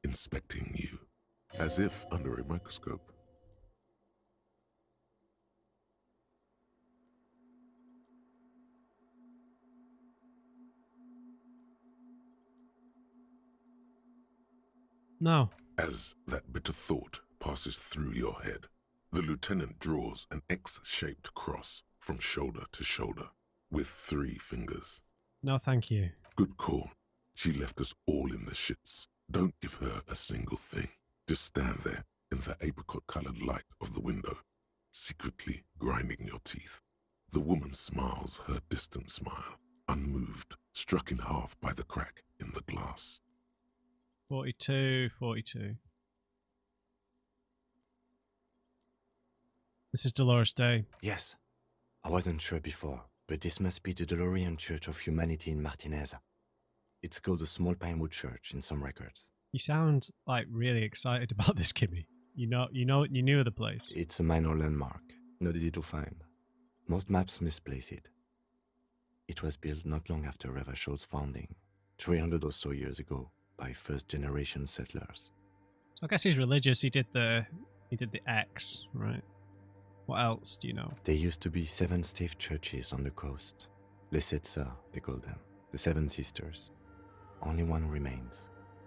inspecting you, as if under a microscope. No. As that bitter thought passes through your head, the lieutenant draws an X-shaped cross from shoulder to shoulder with 3 fingers. No, thank you. Good call. She left us all in the shits. Don't give her a single thing. Just stand there in the apricot-colored light of the window, secretly grinding your teeth. The woman smiles her distant smile, unmoved, struck in half by the crack in the glass. 42. This is Dolores Day. Yes. I wasn't sure before, but this must be the DeLorean Church of Humanity in Martinez. It's called the Small Pinewood Church in some records. You sound like really excited about this, Kimmy. You knew of the place. It's a minor landmark, not easy to find. Most maps misplace it. It was built not long after Revachol's founding, 300 or so years ago, by first-generation settlers. So I guess he's religious. He did the X, right? What else do you know? There used to be 7 stave churches on the coast. Les Sept Sœurs, they call them. The 7 Sisters. Only one remains.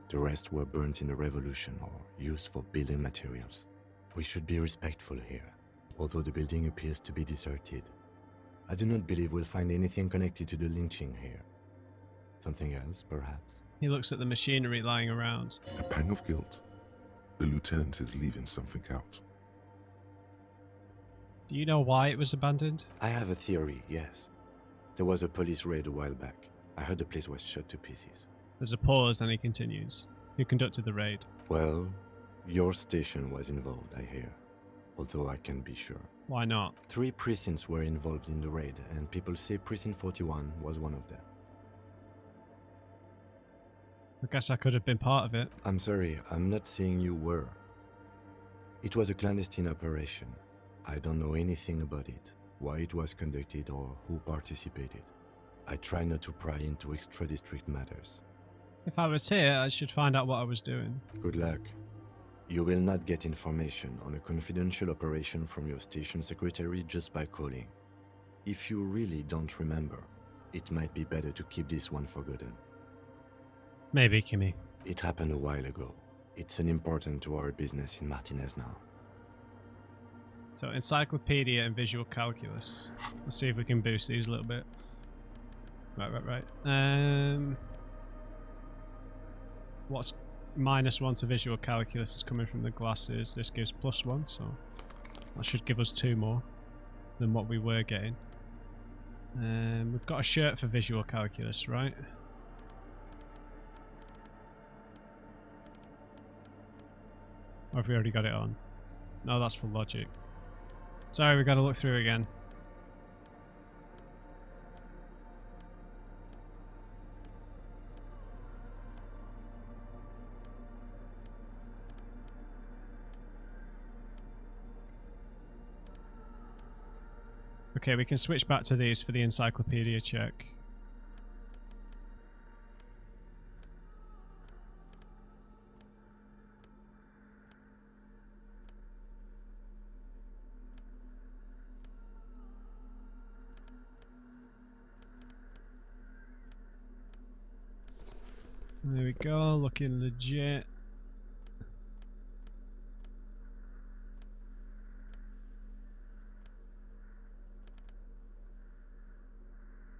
The rest were burnt in the revolution or used for building materials. We should be respectful here, although the building appears to be deserted. I do not believe we'll find anything connected to the lynching here. Something else, perhaps? He looks at the machinery lying around. A pang of guilt. The lieutenant is leaving something out. Do you know why it was abandoned? I have a theory, yes. There was a police raid a while back. I heard the place was shot to pieces. There's a pause, then he continues. Who conducted the raid? Well, your station was involved, I hear. Although I can't be sure. Why not? 3 precincts were involved in the raid, and people say Precinct 41 was one of them. I guess I could have been part of it. I'm sorry, I'm not saying you were. It was a clandestine operation. I don't know anything about it, why it was conducted or who participated. I try not to pry into extra-district matters. If I was here, I should find out what I was doing. Good luck. You will not get information on a confidential operation from your station secretary just by calling. If you really don't remember, it might be better to keep this one forgotten. Maybe, Kimmy. It happened a while ago. It's unimportant to our business in Martinez now. So, encyclopedia and visual calculus. Let's see if we can boost these a little bit. Right. What's -1 to visual calculus is coming from the glasses. This gives +1, so that should give us 2 more than what we were getting. We've got a shirt for visual calculus, right? Or have we already got it on? No, that's for logic. Sorry, we've got to look through again. Okay, we can switch back to these for the encyclopedia check. There we go, looking legit.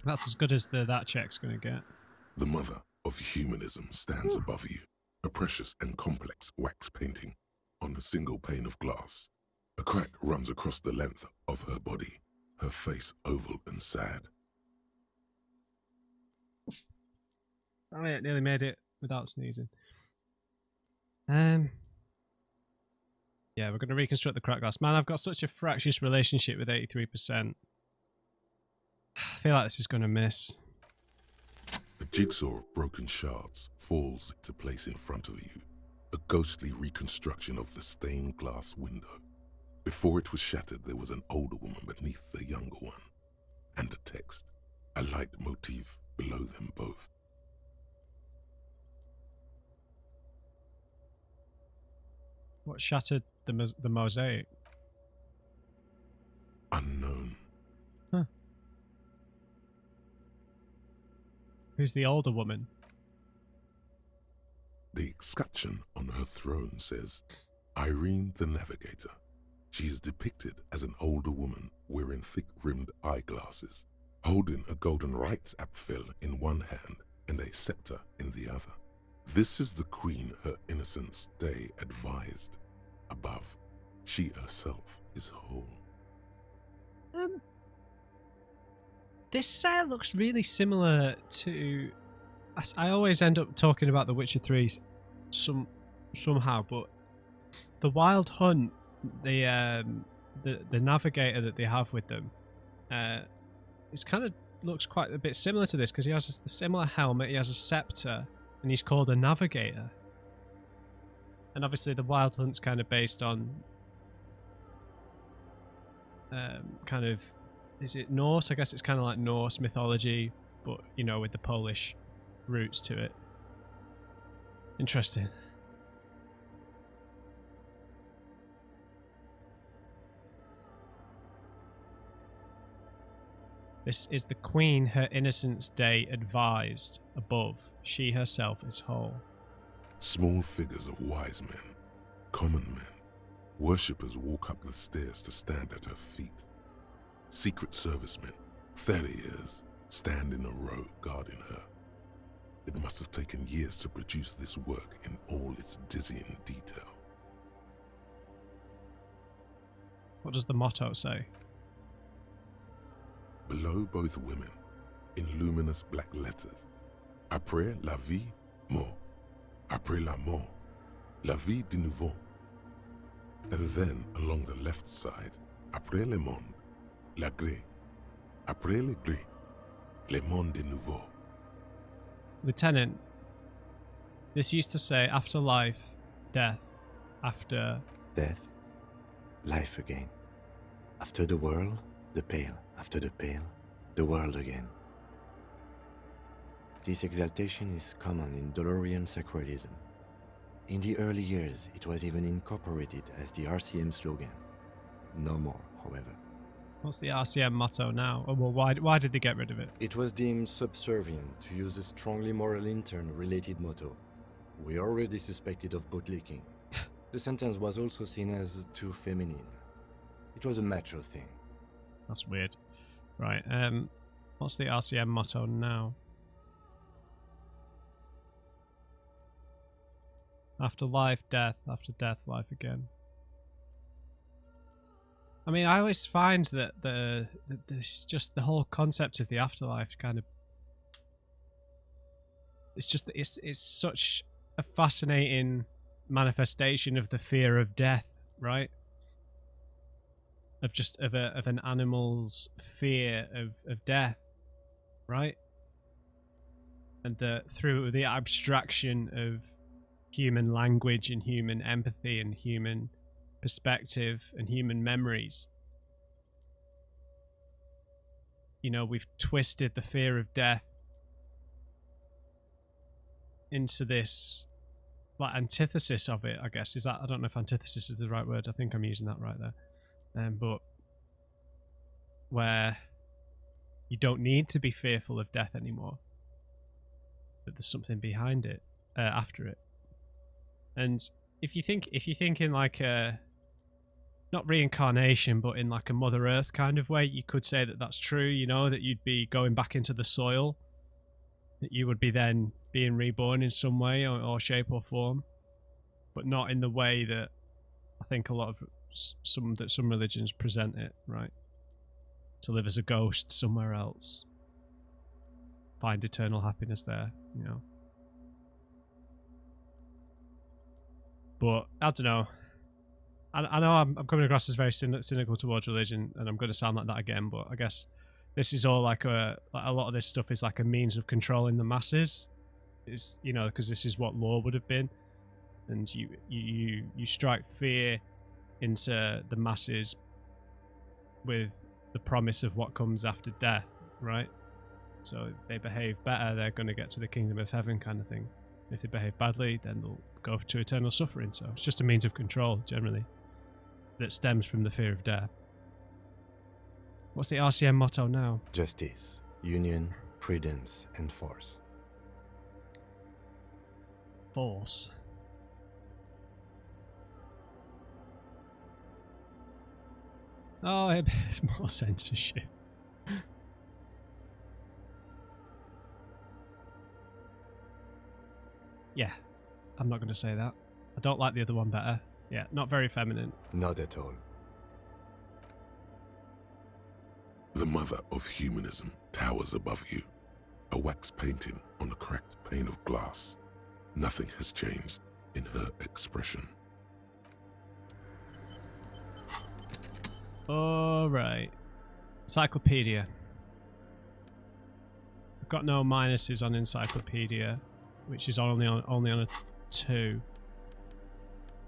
That's as good as that check's going to get. The mother of humanism stands above you, a precious and complex wax painting on a single pane of glass. A crack runs across the length of her body, her face oval and sad. Oh yeah, nearly made it without sneezing. Yeah, we're going to reconstruct the crack glass. Man, I've got such a fractious relationship with 83%. I feel like this is going to miss. A jigsaw of broken shards falls into place in front of you, a ghostly reconstruction of the stained glass window. Before it was shattered, there was an older woman beneath the younger one, and a text, a light motif below them both. What shattered the mosaic? Unknown. Huh. Who's the older woman? The escutcheon on her throne says, Irene the Navigator. She is depicted as an older woman wearing thick-rimmed eyeglasses, holding a golden rights apfel in one hand and a scepter in the other. This is the queen her innocence day advised. Above, she herself is whole. This looks really similar to... I always end up talking about The Witcher 3 somehow, but the Wild Hunt, the navigator that they have with them, it's kind of looks quite a bit similar to this, because he has the similar helmet, he has a scepter, and he's called a navigator. And obviously the Wild Hunt's kind of based on kind of, is it Norse? I guess it's kind of like Norse mythology, but you know, with the Polish roots to it. Interesting. This is the Queen her innocence day advised. Above, she herself is whole. Small figures of wise men, common men, worshippers walk up the stairs to stand at her feet. Secret servicemen, farriers, stand in a row guarding her. It must have taken years to produce this work in all its dizzying detail. What does the motto say? Below both women, in luminous black letters, après la vie, mort. Après la mort, la vie de nouveau. And then along the left side, après le monde, la gré. Après le gré, le monde de nouveau. Lieutenant, this used to say after life, death, after... Death, life again. After the world, the pale. After the pale, the world again. This exaltation is common in Dolorian sacralism. In the early years, it was even incorporated as the RCM slogan. No more, however. What's the RCM motto now? Oh, well, why did they get rid of it? It was deemed subservient to use a strongly moral intern-related motto. We already suspected of bootlicking. The sentence was also seen as too feminine. It was a macho thing. That's weird. Right, what's the RCM motto now? After life, death. After death, life again. I mean, I always find that just the whole concept of the afterlife kind of... It's such a fascinating manifestation of the fear of death, right? Of an animal's fear of death, right? And through the abstraction of human language and human empathy and human perspective and human memories, you know, we've twisted the fear of death into this like antithesis of it, I guess. Is that, I don't know if antithesis is the right word. I think I'm using that right there. But where you don't need to be fearful of death anymore, but there's something behind it, after it. And if you think in like a, not reincarnation, but in like a Mother Earth kind of way, you could say that that's true, you know, that you'd be going back into the soil, that you would be then being reborn in some way or shape or form, but not in the way that I think a lot of some religions present it, right? To live as a ghost somewhere else, find eternal happiness there, you know. But I don't know. I know I'm coming across as very cynical towards religion, and I'm going to sound like that again. But I guess this is all like a lot of this stuff is like a means of controlling the masses. Is, you know, because this is what law would have been, and you strike fear into the masses with the promise of what comes after death, right? So if they behave better, they're going to get to the kingdom of heaven, kind of thing. If they behave badly, then they'll go to eternal suffering. So it's just a means of control, generally, that stems from the fear of death. What's the RCM motto now? Justice, union, prudence, and force. Force. Oh, it's more censorship. Yeah, I'm not going to say that. I don't like the other one better. Yeah, not very feminine. Not at all. The mother of humanism towers above you, a wax painting on a cracked pane of glass. Nothing has changed in her expression. Alright. Encyclopedia. I've got no minuses on encyclopedia, which is only on a 2.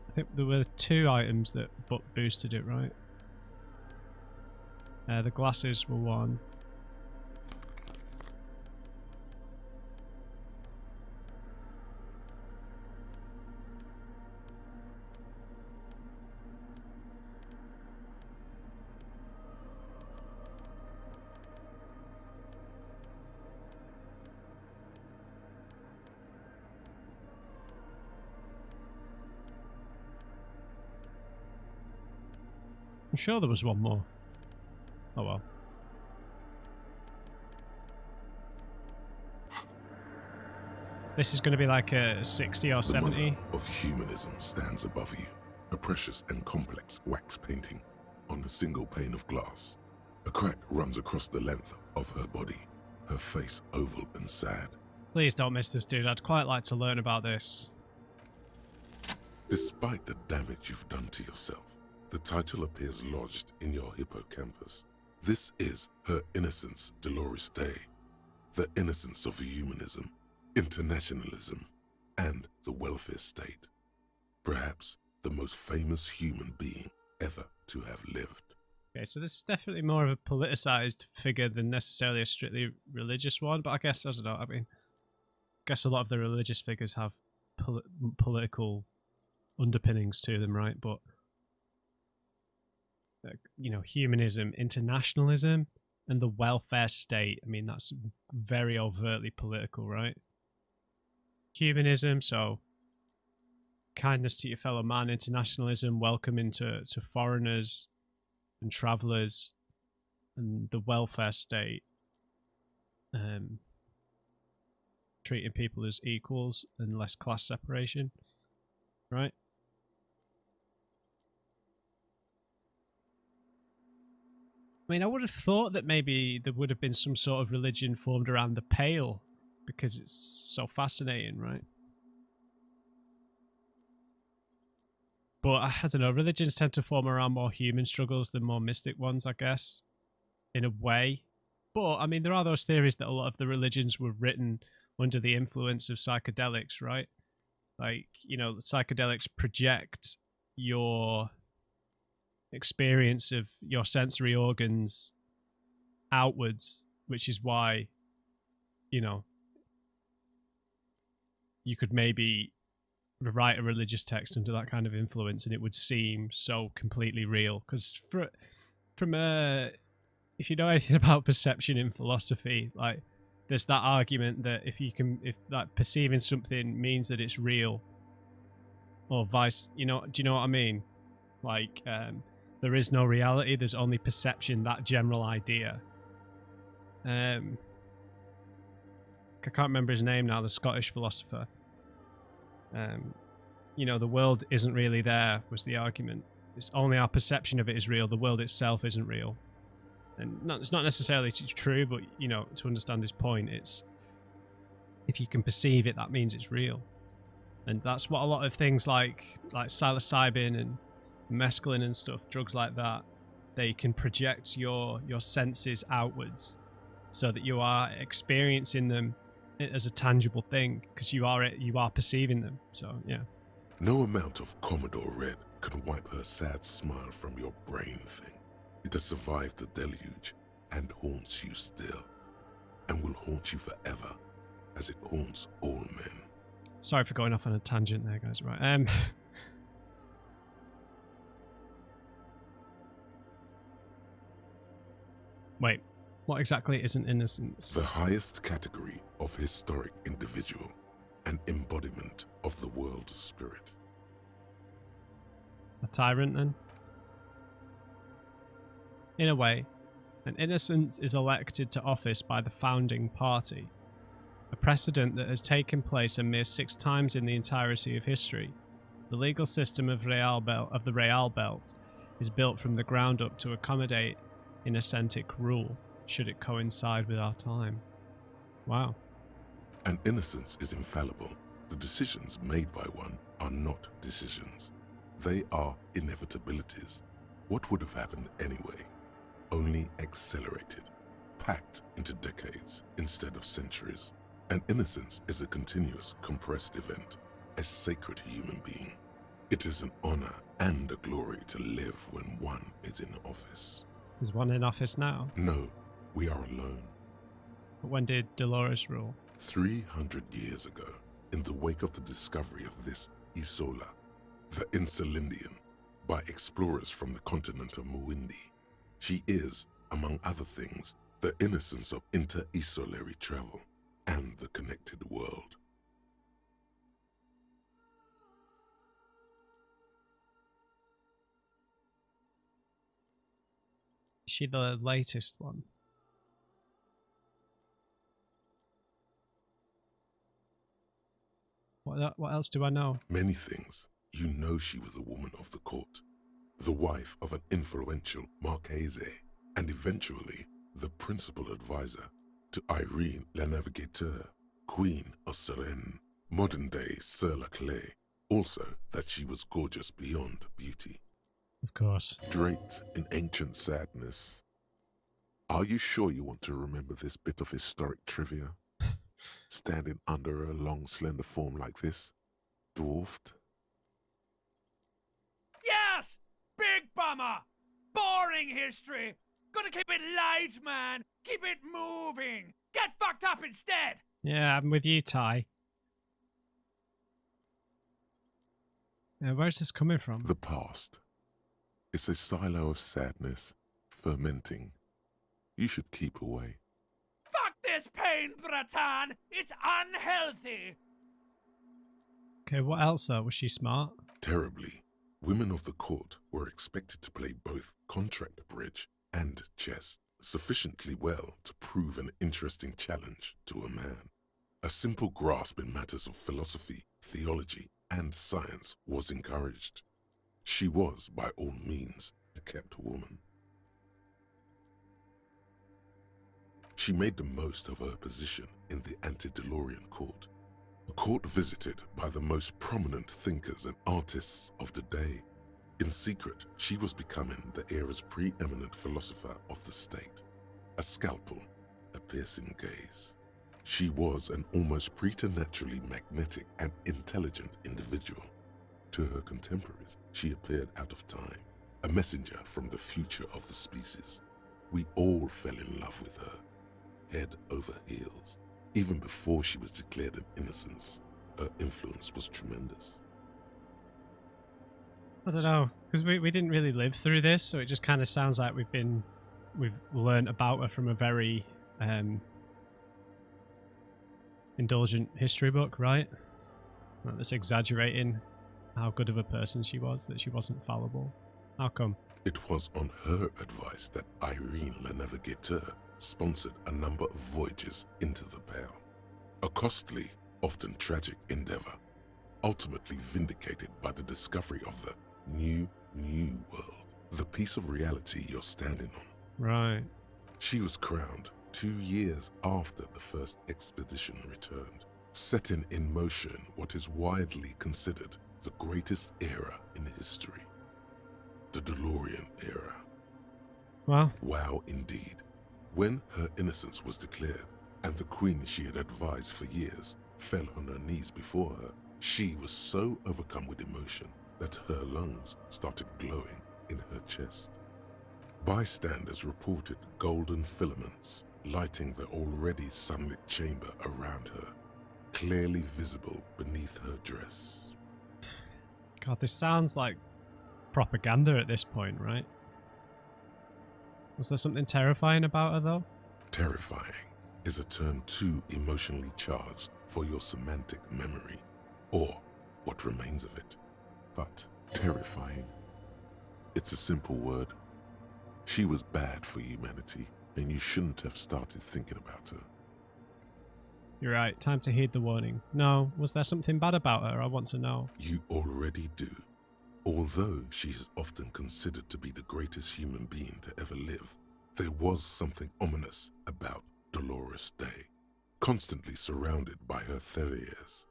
I think there were 2 items that boosted it, right? The glasses were 1. I'm sure there was 1 more. Oh well. This is going to be like a 60 or The 70. mother of humanism stands above you, a precious and complex wax painting on a single pane of glass. A crack runs across the length of her body, her face oval and sad. Please don't miss this, dude. I'd quite like to learn about this. Despite the damage you've done to yourself, the title appears lodged in your hippocampus. This is her innocence, Dolores Day, the innocence of humanism, internationalism, and the welfare state. Perhaps the most famous human being ever to have lived. Okay, so this is definitely more of a politicized figure than necessarily a strictly religious one, but I guess, I don't know, I mean, I guess a lot of the religious figures have political underpinnings to them, right? But, you know, humanism, internationalism, and the welfare state, I mean, that's very overtly political, right? Humanism, so kindness to your fellow man, internationalism, welcoming to foreigners and travellers, and the welfare state, treating people as equals and less class separation, right? I mean, I would have thought that maybe there would have been some sort of religion formed around the Pale, because it's so fascinating, right? But I don't know, religions tend to form around more human struggles than more mystic ones, I guess, in a way. But, I mean, there are those theories that a lot of the religions were written under the influence of psychedelics, right? Like, you know, psychedelics project your experience of your sensory organs outwards, which is why, you know, you could maybe write a religious text under that kind of influence and it would seem so completely real. Because from if you know anything about perception in philosophy, like, there's that argument that if that perceiving something means that it's real, or vice, you know, do you know what I mean? Like, there is no reality, there's only perception, that general idea. I can't remember his name now, the Scottish philosopher. You know, the world isn't really there, was the argument. It's only our perception of it is real, the world itself isn't real. And it's not necessarily true, but, you know, to understand his point, it's, if you can perceive it, that means it's real. And that's what a lot of things like psilocybin and mescaline and stuff, drugs like that, they can project your senses outwards so that you are experiencing them as a tangible thing, because you are perceiving them. So yeah, No amount of Commodore Red can wipe her sad smile from your brain thing. It has survived the deluge and haunts you still, and will haunt you forever, as it haunts all men. Sorry for going off on a tangent there, guys. Right. Wait, what exactly is an innocence? The highest category of historic individual, an embodiment of the world spirit. A tyrant, then? In a way, an innocence is elected to office by the founding party, a precedent that has taken place a mere 6 times in the entirety of history. The legal system of the Real Belt is built from the ground up to accommodate innocenic rule, should it coincide with our time. Wow. An innocence is infallible. The decisions made by one are not decisions. They are inevitabilities. What would have happened anyway? Only accelerated, packed into decades instead of centuries. An innocence is a continuous, compressed event, a sacred human being. It is an honor and a glory to live when one is in office. Is one in office now? No, we are alone. But when did Dolores rule? 300 years ago, in the wake of the discovery of this Isola, the Insulindian, by explorers from the continent of Muindi. She is, among other things, the innocence of inter-isolary travel and the connected world. Is she the latest one? What else do I know? Many things. You know she was a woman of the court, the wife of an influential Marchese, and eventually the principal advisor to Irene La Navigateur, Queen of Serene, modern-day Sir La Clé. Also, that she was gorgeous beyond beauty. Of course. Draped in ancient sadness. Are you sure you want to remember this bit of historic trivia? Standing under a long, slender form like this, dwarfed? Yes! Big bummer! Boring history! Gotta keep it light, man! Keep it moving! Get fucked up instead! Yeah, I'm with you, Ty. Where's this coming from? The past. It's a silo of sadness, fermenting. You should keep away. Fuck this pain, Bratan! It's unhealthy! Okay, what else though? Was she smart? Terribly, women of the court were expected to play both contract bridge and chess sufficiently well to prove an interesting challenge to a man. A simple grasp in matters of philosophy, theology, and science was encouraged. She was, by all means, a kept woman. She made the most of her position in the antediluvian court, a court visited by the most prominent thinkers and artists of the day. In secret, she was becoming the era's preeminent philosopher of the state. A scalpel, a piercing gaze. She was an almost preternaturally magnetic and intelligent individual. To her contemporaries, she appeared out of time, a messenger from the future of the species. We all fell in love with her, head over heels. Even before she was declared an innocence, her influence was tremendous. I don't know, because we didn't really live through this, so it just kind of sounds like we've learned about her from a very indulgent history book, right? Like that's exaggerating how good of a person she was, that she wasn't fallible. How come? It was on her advice that Irene La Navigateur sponsored a number of voyages into the Pale. A costly, often tragic endeavor, ultimately vindicated by the discovery of the new world, the piece of reality you're standing on. Right. She was crowned 2 years after the first expedition returned, setting in motion what is widely considered the greatest era in history. The DeLorean era. Well, Wow, indeed. When her innocence was declared, and the queen she had advised for years fell on her knees before her, she was so overcome with emotion that her lungs started glowing in her chest. Bystanders reported golden filaments lighting the already sunlit chamber around her, clearly visible beneath her dress. God, this sounds like propaganda at this point, right? Was there something terrifying about her, though? Terrifying is a term too emotionally charged for your semantic memory, or what remains of it. But terrifying, it's a simple word. She was bad for humanity, and you shouldn't have started thinking about her. You're right, time to heed the warning. No, was there something bad about her? I want to know. You already do. Although she is often considered to be the greatest human being to ever live, there was something ominous about Dolores Day, constantly surrounded by her terriers.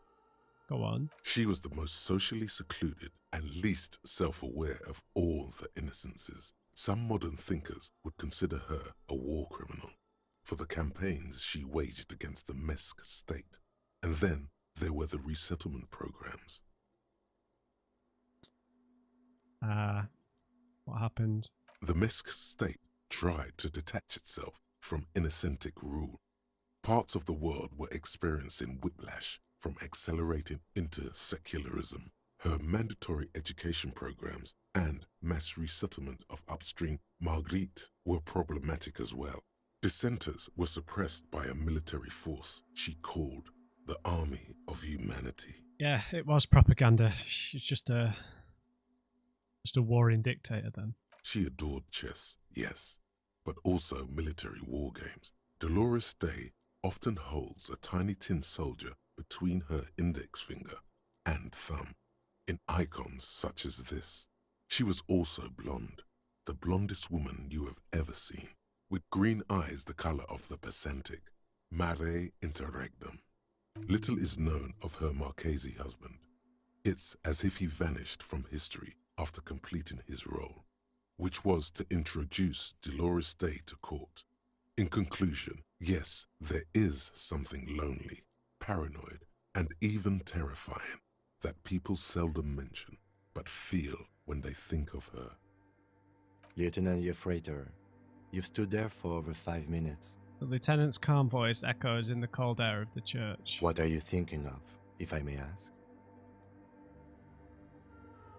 Go on. She was the most socially secluded and least self-aware of all the innocences. Some modern thinkers would consider her a war criminal for the campaigns she waged against the Mesk state. And then there were the resettlement programs. What happened? The Mesk state tried to detach itself from Innocentic rule. Parts of the world were experiencing whiplash from accelerating into secularism. Her mandatory education programs and mass resettlement of upstream Marguerite were problematic as well. Dissenters were suppressed by a military force she called the Army of Humanity. Yeah, it was propaganda. She's just a warring dictator then. She adored chess, yes, but also military war games. Dolores Day often holds a tiny tin soldier between her index finger and thumb, in icons such as this. She was also blonde, the blondest woman you have ever seen, with green eyes the color of the Pacentic, Mare Interregnum. Little is known of her Marchese husband. It's as if he vanished from history after completing his role, which was to introduce Dolores Day to court. In conclusion, yes, there is something lonely, paranoid, and even terrifying that people seldom mention, but feel when they think of her. Lieutenant Yefrater, you've stood there for over 5 minutes. The lieutenant's calm voice echoes in the cold air of the church. What are you thinking of, if I may ask?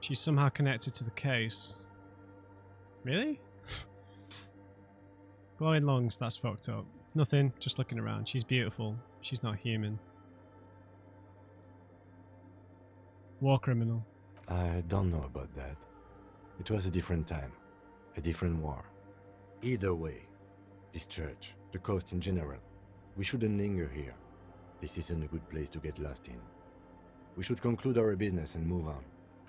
She's somehow connected to the case. Really? Glowing lungs, that's fucked up. Nothing, just looking around. She's beautiful. She's not human. War criminal. I don't know about that. It was a different time. A different war. Either way, this church, the coast in general, we shouldn't linger here. This isn't a good place to get lost in. We should conclude our business and move on.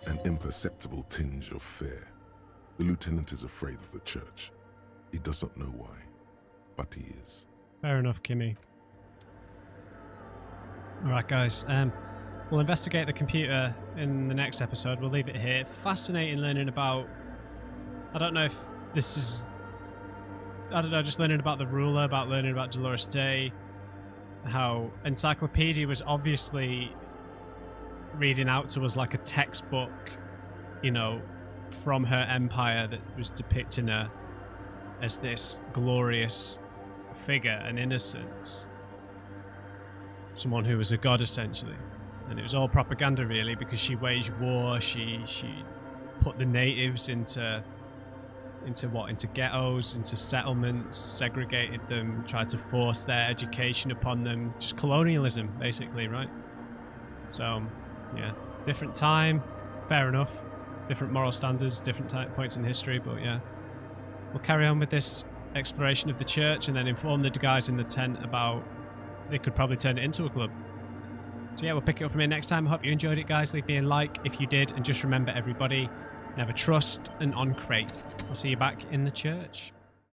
An imperceptible tinge of fear. The lieutenant is afraid of the church. He does not know why, but he is. Fair enough, Kimmy. Alright guys, we'll investigate the computer in the next episode. We'll leave it here. Fascinating learning about... I don't know if this is... I don't know, just learning about the ruler, about learning about Dolores Day, how Encyclopedia was obviously reading out to us like a textbook, you know, from her empire that was depicting her as this glorious figure and innocence. Someone who was a god, essentially. And it was all propaganda, really, because she waged war, she put the natives into ghettos, into settlements, segregated them, tried to force their education upon them. Just colonialism, basically, right? So, yeah, different time, fair enough. Different moral standards, different points in history, but yeah. We'll carry on with this exploration of the church and then inform the guys in the tent about they could probably turn it into a club. So yeah, we'll pick it up from here next time. I hope you enjoyed it, guys. Leave me a like if you did, and just remember, everybody, never trust an on-crate. I'll see you back in the church.